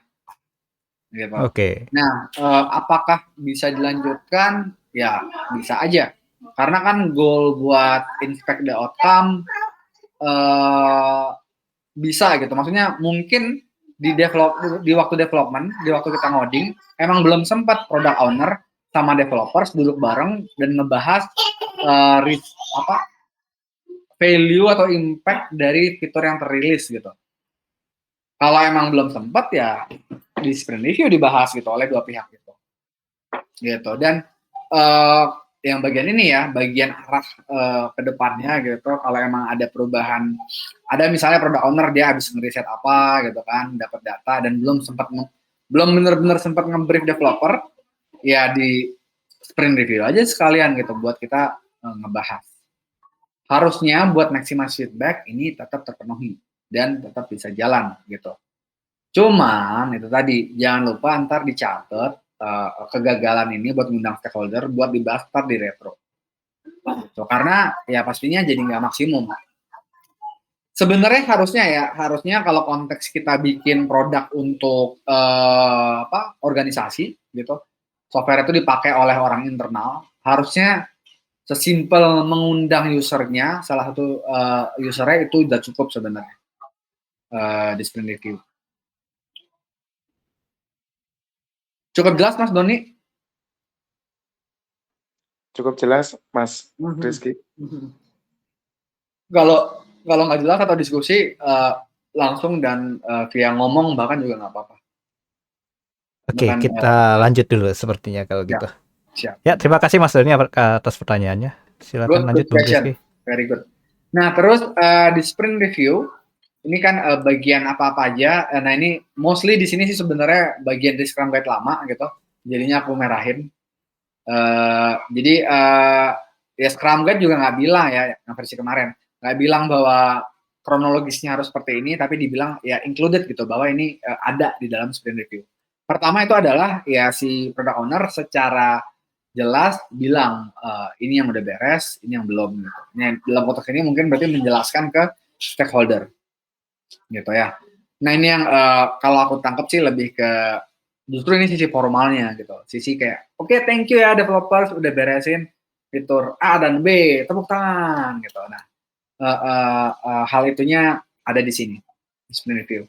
[SPEAKER 2] Gitu.
[SPEAKER 1] Oke.
[SPEAKER 2] Nah, apakah bisa dilanjutkan? Ya, bisa aja. Karena kan goal buat inspect the outcome bisa gitu. Maksudnya mungkin di waktu development, di waktu kita ngoding, emang belum sempat product owner sama developers duduk bareng dan ngebahas value atau impact dari fitur yang terilis gitu. Kalau emang belum sempat ya di sprint review dibahas gitu oleh dua pihak gitu. Dan yang bagian ini ya, bagian arah ke depannya gitu. Kalau emang ada perubahan, ada misalnya product owner dia habis ngeriset apa gitu kan, dapat data dan belum benar-benar sempat nge-brief developer, ya di sprint review aja sekalian gitu buat kita ngebahas. Harusnya buat maximize feedback ini tetap terpenuhi dan tetap bisa jalan gitu. Cuman itu tadi jangan lupa ntar dicatat kegagalan ini buat ngundang stakeholder buat dibahas ntar di retro. So, karena ya pastinya jadi nggak maksimum. Sebenarnya harusnya kalau konteks kita bikin produk untuk organisasi gitu, software itu dipakai oleh orang internal, harusnya sesimpel mengundang usernya, salah satu usernya itu udah cukup sebenarnya di sprint review. Cukup jelas Mas Doni?
[SPEAKER 3] Cukup jelas, Mas Rizky.
[SPEAKER 2] Kalau nggak jelas atau diskusi langsung dan via ngomong bahkan juga nggak apa-apa.
[SPEAKER 1] Oke, kita lanjut dulu sepertinya kalau gitu.
[SPEAKER 2] Siap.
[SPEAKER 1] Ya, terima kasih Mas Doni atas pertanyaannya. Silakan lanjut Bung Rizky.
[SPEAKER 2] Very good. Nah, terus di sprint review ini kan bagian apa-apa aja. Nah, ini mostly di sini sih sebenarnya bagian di Scrum Guide lama gitu. Jadinya aku merahin. Jadi ya Scrum Guide juga nggak bilang ya, yang versi kemarin nggak bilang bahwa kronologisnya harus seperti ini, tapi dibilang ya included gitu bahwa ini ada di dalam sprint review. Pertama itu adalah ya si product owner secara jelas bilang ini yang udah beres, ini yang belum gitu. Ini dalam konteks ini mungkin berarti menjelaskan ke stakeholder gitu ya. Nah ini yang kalau aku tangkap sih lebih ke justru ini sisi formalnya gitu. Sisi kayak oke, thank you ya developers udah beresin fitur A dan B, tepuk tangan gitu. Nah hal itunya ada di sini di sprint review.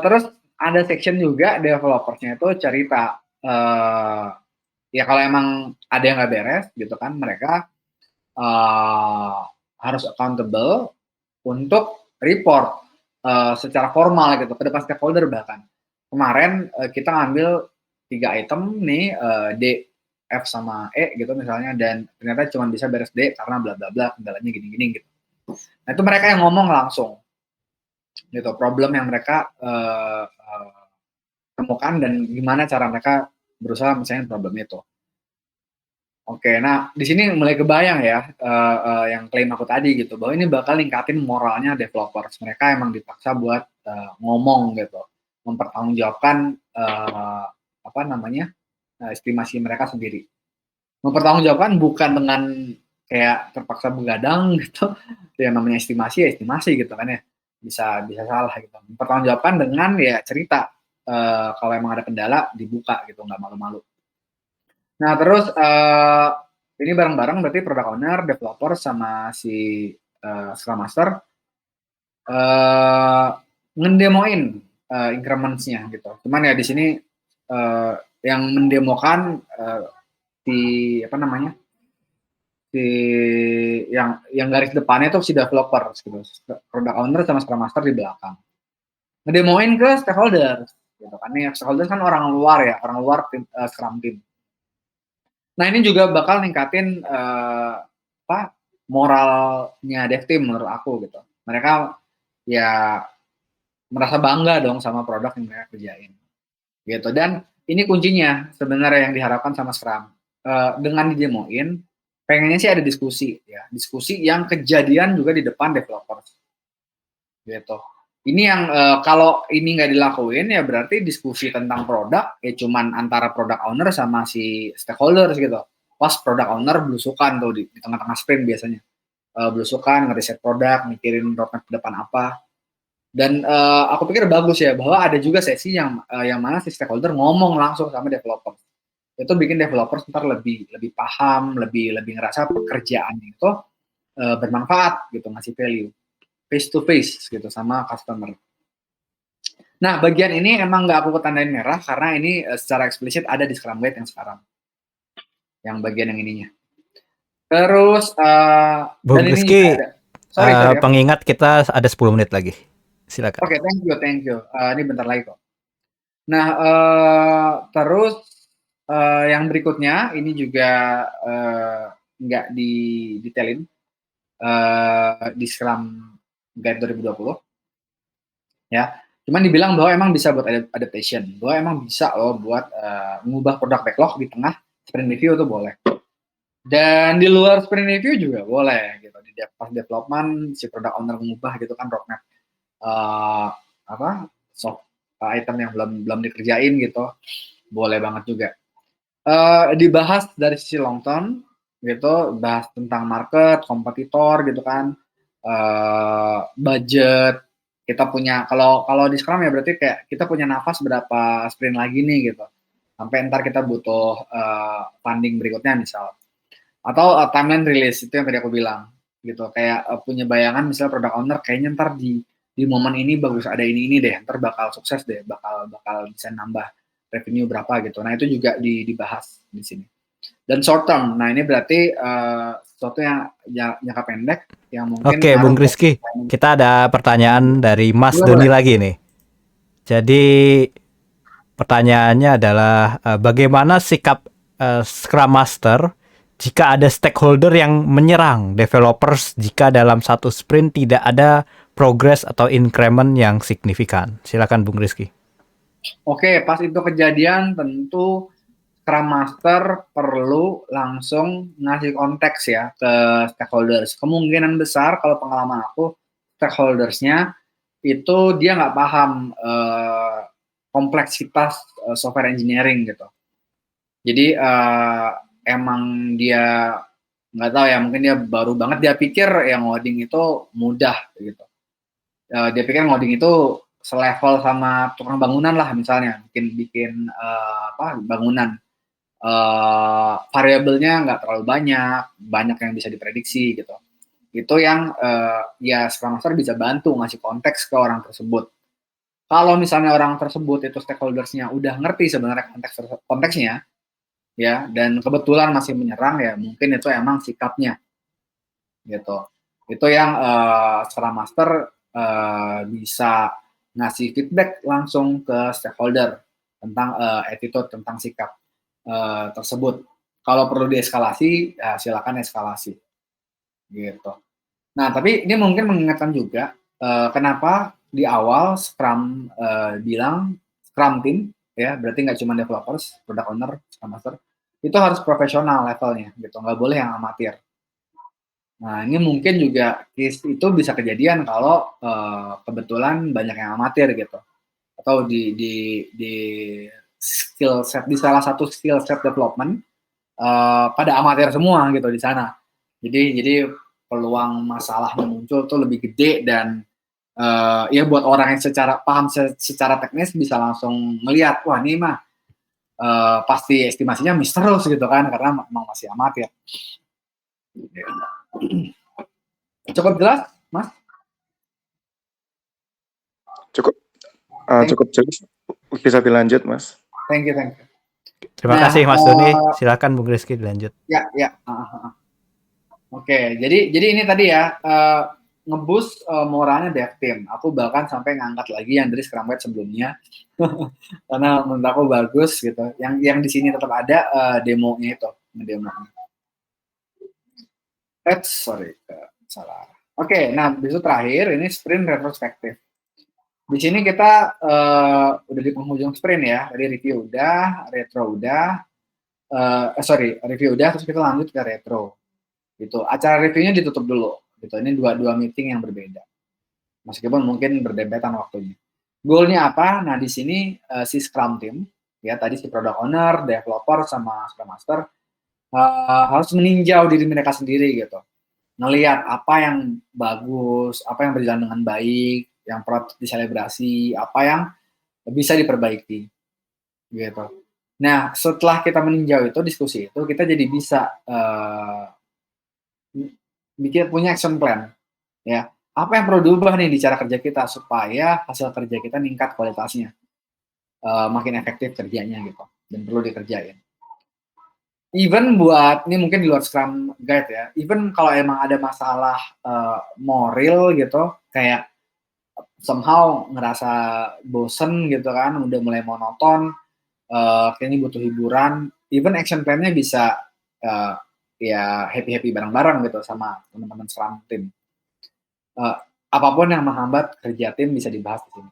[SPEAKER 2] Terus ada section juga developersnya itu cerita ya kalau emang ada yang nggak beres gitu kan, mereka harus accountable untuk report secara formal gitu ke depan stakeholder. Bahkan kemarin kita ngambil 3 item nih, D, F sama E gitu misalnya, dan ternyata cuma bisa beres D karena bla bla bla, kendalanya gini-gini gitu. Nah itu mereka yang ngomong langsung gitu, problem yang mereka temukan dan gimana cara mereka berusaha menyelesaikan problem itu. Oke, nah di sini mulai kebayang ya yang klaim aku tadi gitu, bahwa ini bakal ningkatin moralnya developers. Mereka emang dipaksa buat ngomong gitu, mempertanggungjawabkan estimasi mereka sendiri. Mempertanggungjawabkan bukan dengan kayak terpaksa begadang gitu, yang namanya estimasi ya estimasi gitu kan ya, bisa salah gitu. Mempertanggungjawabkan dengan ya cerita, kalau emang ada kendala dibuka gitu, nggak malu-malu. Nah terus ini bareng-bareng berarti product owner, developer sama si Scrum Master ngedemoin increments-nya gitu. Cuman ya di sini yang mendemokan yang garis depannya itu si developer gitu. Product owner sama Scrum Master di belakang. Ngedemoin ke stakeholder gitu kan. Nih stakeholder kan orang luar tim, Scrum team. Nah ini juga bakal ningkatin moralnya dev team menurut aku gitu. Mereka ya merasa bangga dong sama produk yang mereka kerjain gitu. Dan ini kuncinya sebenarnya yang diharapkan sama Scrum. Dengan didemoin, pengennya sih ada diskusi yang kejadian juga di depan developers gitu. Ini yang kalau ini nggak dilakuin ya berarti diskusi tentang produk ya cuman antara product owner sama si stakeholders gitu. Pas product owner belusukan tuh di tengah-tengah sprint biasanya. Belusukan, ngeriset produk, mikirin roadmap ke depan apa. Dan aku pikir bagus ya bahwa ada juga sesi yang mana si stakeholder ngomong langsung sama developer. Itu bikin developer ntar lebih paham, lebih ngerasa pekerjaan itu bermanfaat gitu, ngasih value face to face gitu sama customer. Nah bagian ini emang nggak aku tandain merah karena ini secara eksplisit ada di Scrum Guide yang sekarang, yang bagian yang ininya. Terus
[SPEAKER 1] Bung Rizky, pengingat kita ada 10 menit lagi. Silakan.
[SPEAKER 2] Oke, thank you. Ini bentar lagi kok. Nah, terus yang berikutnya ini juga nggak didetailin di Scrum Guide 2020 ya. Cuman dibilang bahwa emang bisa buat adaptation, bahwa emang bisa loh buat mengubah produk backlog di tengah sprint review itu boleh. Dan di luar sprint review juga boleh gitu. Di pas development si product owner mengubah gitu kan roadmap soft item yang belum dikerjain gitu, boleh banget juga. Dibahas dari sisi long term gitu, bahas tentang market, kompetitor gitu kan, budget. Kita punya kalau di Scrum ya berarti kayak kita punya nafas berapa sprint lagi nih gitu. Sampai ntar kita butuh funding berikutnya misal. Atau timeline release itu yang tadi aku bilang gitu. Kayak punya bayangan misalnya product owner kayaknya ntar di momen ini bagus ada ini deh, ntar bakal sukses deh, bakal bisa nambah revenue berapa gitu. Nah, itu juga dibahas di sini. Dan short term. Nah, ini berarti sesuatu yang jangka pendek yang mungkin
[SPEAKER 1] Oke, Bung Rizky, kita ada pertanyaan dari Mas Doni lagi nih. Jadi pertanyaannya adalah bagaimana sikap Scrum Master jika ada stakeholder yang menyerang developers jika dalam satu sprint tidak ada progress atau increment yang signifikan? Silakan Bung Rizky.
[SPEAKER 2] Oke, pas itu kejadian tentu Scrum Master perlu langsung ngasih konteks ya ke stakeholders. Kemungkinan besar kalau pengalaman aku, stakeholdersnya itu dia nggak paham kompleksitas software engineering gitu. Jadi emang dia nggak tahu ya, mungkin dia baru banget, dia pikir yang ngoding itu mudah gitu. Dia pikir ngoding itu selevel sama tukang bangunan lah misalnya, bikin bangunan. Variabelnya nggak terlalu banyak yang bisa diprediksi gitu. Itu yang ya Scrum Master bisa bantu ngasih konteks ke orang tersebut. Kalau misalnya orang tersebut itu stakeholders-nya udah ngerti sebenarnya konteksnya ya, dan kebetulan masih menyerang ya, mungkin itu emang sikapnya gitu. Itu yang Scrum Master bisa ngasih feedback langsung ke stakeholder tentang attitude, tentang sikap tersebut. Kalau perlu dieskalasi, ya silakan eskalasi, gitu. Nah, tapi ini mungkin mengingatkan juga kenapa di awal Scrum bilang Scrum team, ya berarti nggak cuma developers, product owner, Scrum Master, itu harus profesional levelnya, gitu. Nggak boleh yang amatir. Nah, ini mungkin juga case itu bisa kejadian kalau kebetulan banyak yang amatir gitu, atau di skill set, di salah satu skill set development pada amatir semua gitu di sana. Jadi peluang masalahnya muncul tuh lebih gede, dan ya buat orang yang paham secara teknis bisa langsung melihat, wah ini mah pasti estimasinya miss terus gitu kan, karena memang masih amatir. Cukup jelas, Mas?
[SPEAKER 3] Cukup jelas. Bisa dilanjut, Mas.
[SPEAKER 2] Thank you.
[SPEAKER 1] Terima kasih Mas Doni. Silakan Bung Rizky dilanjut.
[SPEAKER 2] Ya. Oke, jadi ini tadi ya ngeboost moralnya dev team. Aku bahkan sampai ngangkat lagi yang dari Scrum Guide sebelumnya karena menurut aku bagus gitu. Yang di sini tetap ada demonya itu, demonya. Sorry, salah. Oke, nah besok terakhir ini sprint retrospektif. Di sini kita udah di penghujung sprint ya. Tadi review udah, retro udah, review udah, terus kita lanjut ke retro. Gitu. Acara reviewnya ditutup dulu. Gitu. Ini dua meeting yang berbeda. Meskipun mungkin berdempetan waktunya. Goalnya apa? Nah di sini si Scrum team, ya tadi si product owner, developer, sama Scrum Master harus meninjau diri mereka sendiri gitu. Ngelihat apa yang bagus, apa yang berjalan dengan baik, yang perlu diselebrasi, apa yang bisa diperbaiki, gitu. Nah, setelah kita meninjau itu, diskusi itu, kita jadi bisa punya action plan, ya. Apa yang perlu diubah nih di cara kerja kita supaya hasil kerja kita meningkat kualitasnya, makin efektif kerjanya gitu, dan perlu dikerjain. Even buat, ini mungkin di luar Scrum Guide ya, even kalau emang ada masalah moral gitu, kayak somehow ngerasa bosen gitu kan, udah mulai monoton, kayaknya butuh hiburan, even action plan-nya bisa ya happy bareng-bareng gitu sama teman-teman Scrum team. Apapun yang menghambat kerja tim bisa dibahas di sini.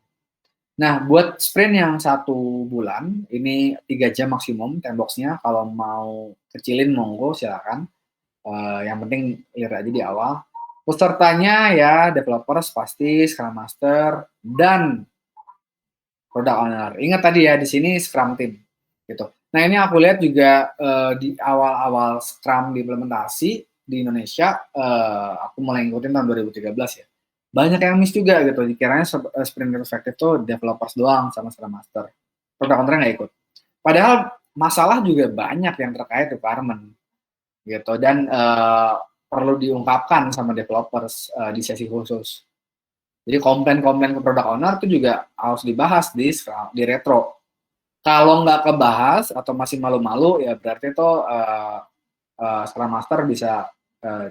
[SPEAKER 2] Nah, buat sprint yang 1 bulan, ini 3 jam maksimum timebox-nya. Kalau mau kecilin monggo silakan. Yang penting lihat aja di awal. Pesertanya ya developers pasti, Scrum Master, dan Product Owner. Ingat tadi ya, di sini Scrum Team. Gitu. Nah, ini aku lihat juga di awal-awal Scrum diimplementasi di Indonesia, aku mulai ngikutin tahun 2013 ya. Banyak yang miss juga gitu, dikiranya sprint retrospective tuh developers doang sama Scrum Master. Product Owner nggak ikut. Padahal masalah juga banyak yang terkait requirement gitu, dan perlu diungkapkan sama developers di sesi khusus. Jadi komplain-komplain ke product owner itu juga harus dibahas di retro. Kalau nggak kebahas atau masih malu-malu, ya berarti itu Scrum Master bisa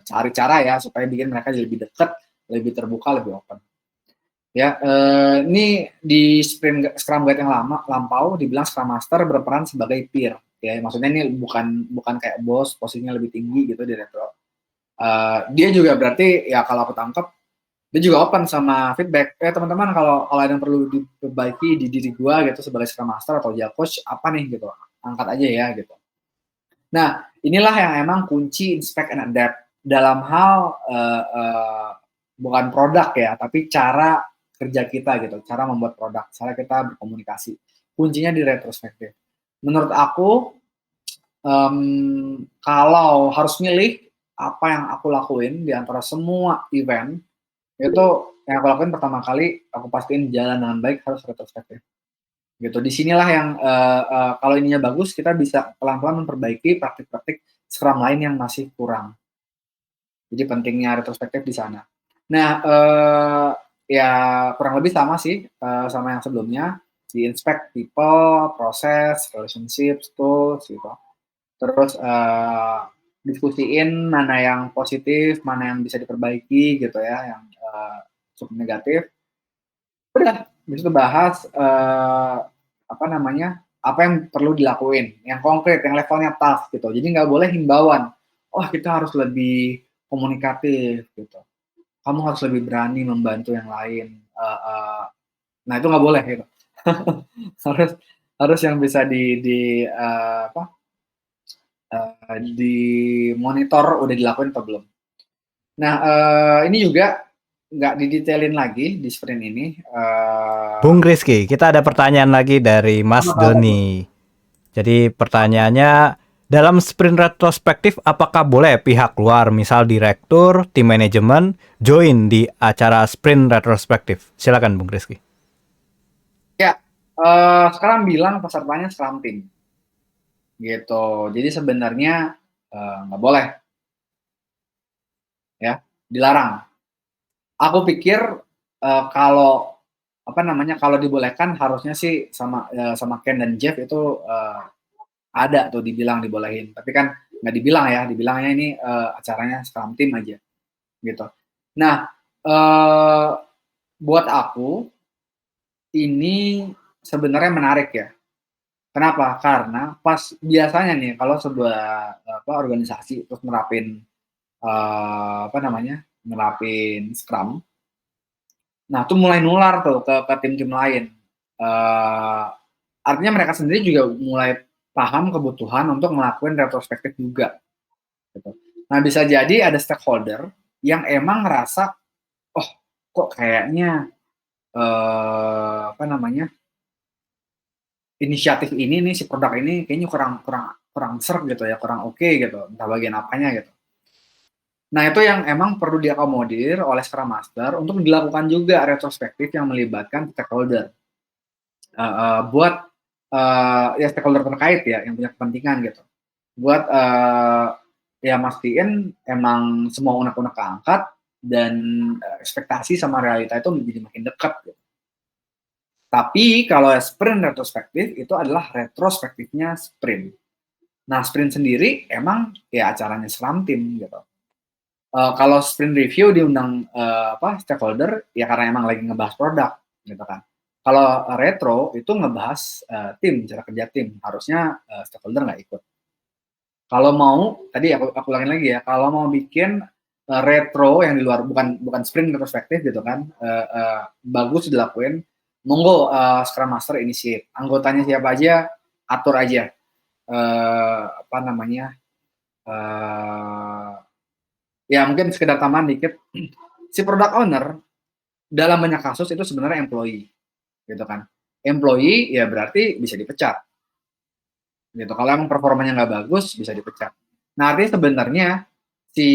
[SPEAKER 2] cari cara ya supaya bikin mereka lebih dekat, lebih terbuka, lebih open. Ya, ini di sprint Scrum Guide yang lampau dibilang Scrum Master berperan sebagai peer. Ya, maksudnya ini bukan kayak bos, posisinya lebih tinggi gitu di retro. Dia juga berarti ya kalau aku tangkap dia juga open sama feedback. Teman-teman kalau ada yang perlu diperbaiki di diri gua gitu sebagai Scrum Master atau Agile Coach apa nih gitu, angkat aja ya gitu. Nah, inilah yang emang kunci inspect and adapt dalam hal bukan produk ya, tapi cara kerja kita gitu, cara membuat produk, cara kita berkomunikasi. Kuncinya di retrospektif. Menurut aku, kalau harus milih apa yang aku lakuin di antara semua event, itu yang aku lakuin pertama kali, aku pastiin jalan dengan baik harus retrospektif. Gitu. Disinilah yang kalau ininya bagus, kita bisa pelan-pelan memperbaiki praktik-praktik Scrum lain yang masih kurang. Jadi pentingnya retrospektif di sana. Nah, ya kurang lebih sama sih sama yang sebelumnya, di inspect people, proses, relationships, tools gitu. Terus diskusiin mana yang positif, mana yang bisa diperbaiki gitu ya, yang cukup negatif. Udah, habis itu bahas apa yang perlu dilakuin, yang konkret, yang levelnya task gitu. Jadi nggak boleh himbauan. Oh, kita harus lebih komunikatif gitu. Kamu harus lebih berani membantu yang lain. Nah itu nggak boleh gitu. harus yang bisa di monitor udah dilakuin atau belum. Nah ini juga nggak didetailin lagi di sprint ini.
[SPEAKER 1] Bung Rizky, kita ada pertanyaan lagi dari Mas Doni. Jadi pertanyaannya, dalam sprint retrospektif apakah boleh pihak luar, misal direktur, tim manajemen, join di acara sprint retrospektif? Silakan Bung Rizky.
[SPEAKER 2] Ya, sekarang bilang pesertanya Scrum Team. Gitu. Jadi sebenarnya nggak boleh. Ya, dilarang. Aku pikir kalau kalau dibolehkan harusnya sih sama Ken dan Jeff itu ada tuh dibilang dibolehin, tapi kan nggak dibilang ya, dibilangnya ini acaranya Scrum Team aja gitu. Nah, buat aku ini sebenarnya menarik ya. Kenapa? Karena pas biasanya nih kalau sebuah organisasi terus nerapin Scrum. Nah, itu mulai nular tuh ke tim-tim lain. Artinya mereka sendiri juga mulai paham kebutuhan untuk melakukan retrospektif juga. Gitu. Nah, bisa jadi ada stakeholder yang emang ngerasa, oh, kok kayaknya inisiatif ini nih, si produk ini kayaknya kurang serp gitu ya, kurang oke gitu, entah bagian apanya gitu. Nah, itu yang emang perlu diakomodir oleh Scrum Master untuk dilakukan juga retrospektif yang melibatkan stakeholder. Buat ya stakeholder terkait ya, yang punya kepentingan gitu. Buat ya mastiin emang semua unek-unek keangkat dan ekspektasi sama realita itu menjadi makin dekat gitu. Tapi kalau sprint retrospektif itu adalah retrospektifnya sprint. Nah, sprint sendiri emang ya acaranya Scrum Team gitu. Kalau sprint review diundang stakeholder ya karena emang lagi ngebahas produk gitu kan. Kalau retro itu ngebahas tim, cara kerja tim, harusnya stakeholder nggak ikut. Kalau mau, tadi aku ulangin lagi ya, kalau mau bikin retro yang di luar, bukan sprint retrospektif gitu kan, bagus dilakuin, monggo Scrum Master initiate. Anggotanya siapa aja, atur aja. Apa namanya, ya mungkin sekedar tambahan dikit, si product owner dalam banyak kasus itu sebenarnya employee, gitu kan. Employee ya berarti bisa dipecat, gitu. Kalau emang performanya nggak bagus bisa dipecat. Nah artinya sebenarnya si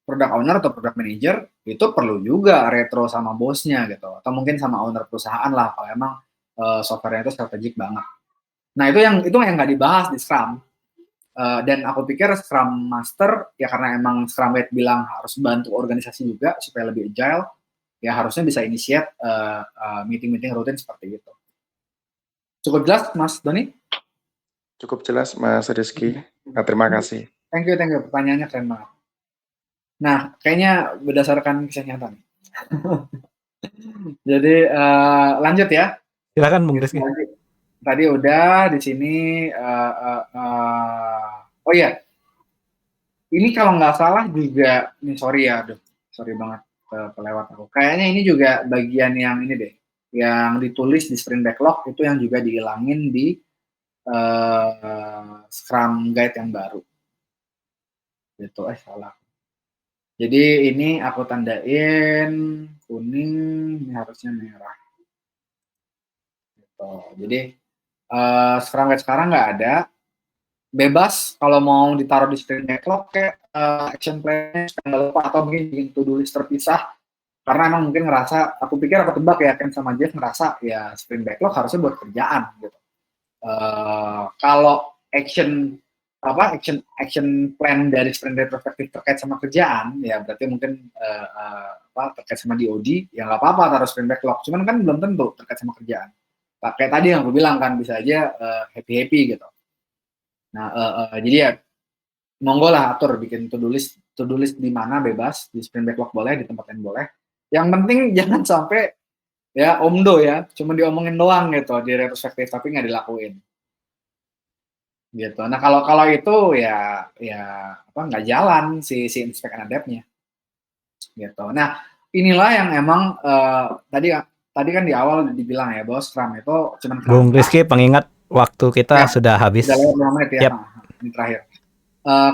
[SPEAKER 2] product owner atau product manager itu perlu juga retro sama bosnya gitu, atau mungkin sama owner perusahaan lah kalau emang softwarenya itu strategik banget. Nah itu yang nggak dibahas di Scrum. Dan aku pikir Scrum Master ya karena emang Scrum Guide bilang harus bantu organisasi juga supaya lebih agile, ya harusnya bisa initiate meeting-meeting rutin seperti itu. Cukup jelas Mas Doni?
[SPEAKER 3] Cukup jelas, Mas Rizky. Nah, terima kasih.
[SPEAKER 2] Thank you. Pertanyaannya keren banget. Nah, kayaknya berdasarkan kisah nyata nih. Jadi lanjut ya.
[SPEAKER 1] Silakan Bung Rizky.
[SPEAKER 2] Tadi udah di sini. Oh iya, ini kalau nggak salah juga, ini sorry ya, sorry banget kelewat aku. Kayaknya ini juga bagian yang ini deh, yang ditulis di sprint backlog itu yang juga dihilangin di Scrum Guide yang baru. Gitu, salah. Jadi ini aku tandain kuning, ini harusnya merah. Gitu. Jadi Scrum Guide sekarang nggak ada. Bebas kalau mau ditaruh di sprint backlog kayak action plan atau mungkin bikin to-do list terpisah. Karena emang mungkin ngerasa, aku tebak ya, Ken sama Jeff ngerasa ya sprint backlog harusnya buat kerjaan gitu. Kalau action plan dari sprint retrospektif terkait sama kerjaan ya berarti mungkin terkait sama DoD ya nggak apa-apa taruh sprint backlog, cuman kan belum tentu terkait sama kerjaan. Kayak tadi yang aku bilang kan bisa aja happy gitu. Nah jadi ya monggo lah atur bikin to do list di mana bebas, di sprint backlog boleh, di tempat lain boleh. Yang penting jangan sampai ya omdo ya, cuma diomongin doang gitu di retrospektif tapi nggak dilakuin. Gitu. Nah kalau itu ya apa nggak jalan si inspect and adapt-nya. Gitu. Nah inilah yang emang tadi kan di awal dibilang ya bahwa Scrum itu cuma
[SPEAKER 1] Bung Rizky, pengingat waktu kita sudah habis.
[SPEAKER 2] Sudah lewat 5 menit ya. Yep. Ini terakhir.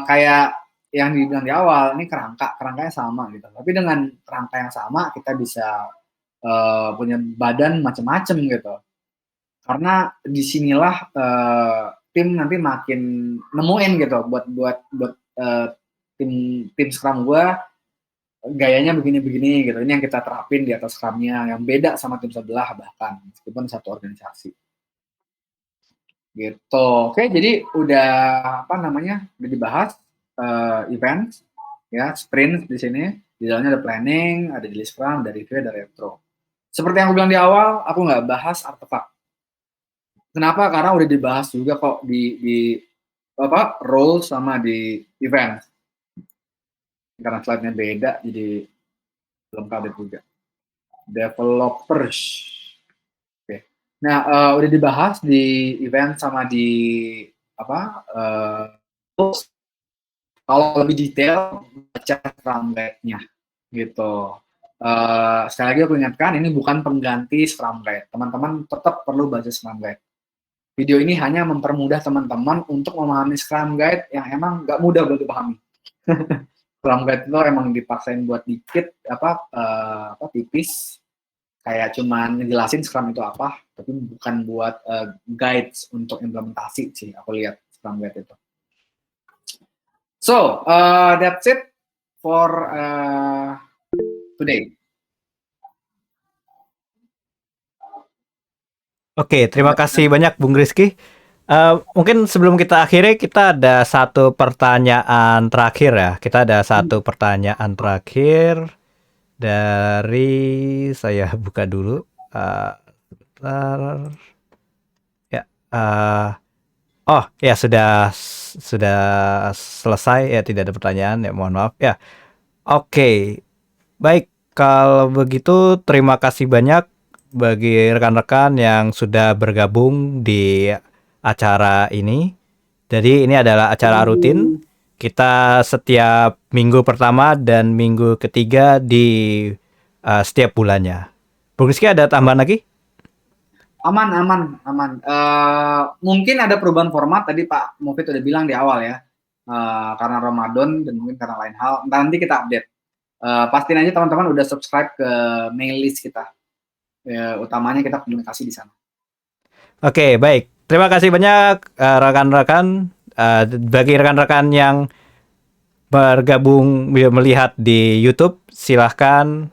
[SPEAKER 2] Kayak yang dibilang di awal, ini kerangkanya sama gitu. Tapi dengan kerangka yang sama kita bisa punya badan macam-macam gitu. Karena disinilah tim nanti makin nemuin gitu buat tim Scrum gue gayanya begini gitu. Ini yang kita terapin di atas Scrum-nya yang beda sama tim sebelah bahkan meskipun satu organisasi. Gitu. Oke, jadi udah udah dibahas event ya, sprint di sini. Di dalamnya ada planning, ada daily Scrum, ada review, ada retro. Seperti yang aku bilang di awal, aku nggak bahas artefak. Kenapa? Karena udah dibahas juga kok di role sama di event. Karena slide-nya beda, jadi belum kaget juga. Developers. Oke. Nah, udah dibahas di event sama di kalau lebih detail baca Scrum Guide-nya gitu. Sekali lagi aku ingatkan ini bukan pengganti Scrum Guide. Teman-teman tetap perlu baca Scrum Guide. Video ini hanya mempermudah teman-teman untuk memahami Scrum Guide yang emang nggak mudah buat dipahami. Scrum Guide itu emang dipaksain buat dikit tipis kayak cuman ngejelasin Scrum itu apa, tapi bukan buat guides untuk implementasi sih aku lihat Scrum Guide itu. So that's it for today.
[SPEAKER 1] Oke, terima kasih banyak Bung Rizky. Mungkin sebelum kita akhiri, kita ada satu pertanyaan terakhir ya. Kita ada satu pertanyaan terakhir dari saya buka dulu. Sebentar. Ya. Oh ya sudah selesai ya, tidak ada pertanyaan ya, mohon maaf ya. Oke, baik kalau begitu terima kasih banyak bagi rekan-rekan yang sudah bergabung di acara ini. Jadi ini adalah acara rutin. Kita setiap minggu pertama dan minggu ketiga di setiap bulannya. Bung Rizky ada tambahan lagi?
[SPEAKER 2] Aman. Mungkin ada perubahan format tadi Pak Mufid udah bilang di awal ya. Karena Ramadan dan mungkin karena lain hal. Nanti kita update. Pastiin aja teman-teman udah subscribe ke mail list kita. Utamanya kita komunikasi di sana.
[SPEAKER 1] Oke, baik. Terima kasih banyak rekan-rekan. Bagi rekan-rekan yang bergabung melihat di YouTube, silahkan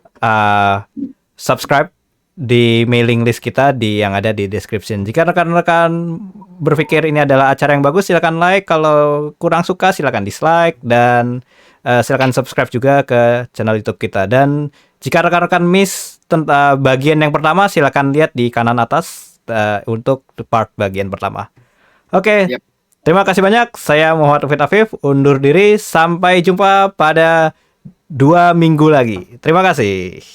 [SPEAKER 1] subscribe di mailing list kita yang ada di description. Jika rekan-rekan berpikir ini adalah acara yang bagus, silakan like. Kalau kurang suka, silakan dislike dan silakan subscribe juga ke channel YouTube kita. Dan jika rekan-rekan miss tentang bagian yang pertama, silakan lihat di kanan atas untuk part bagian pertama. Oke.
[SPEAKER 2] Yep.
[SPEAKER 1] Terima kasih banyak. Saya Muhammad Taufik Afif undur diri. Sampai jumpa pada 2 minggu lagi. Terima kasih.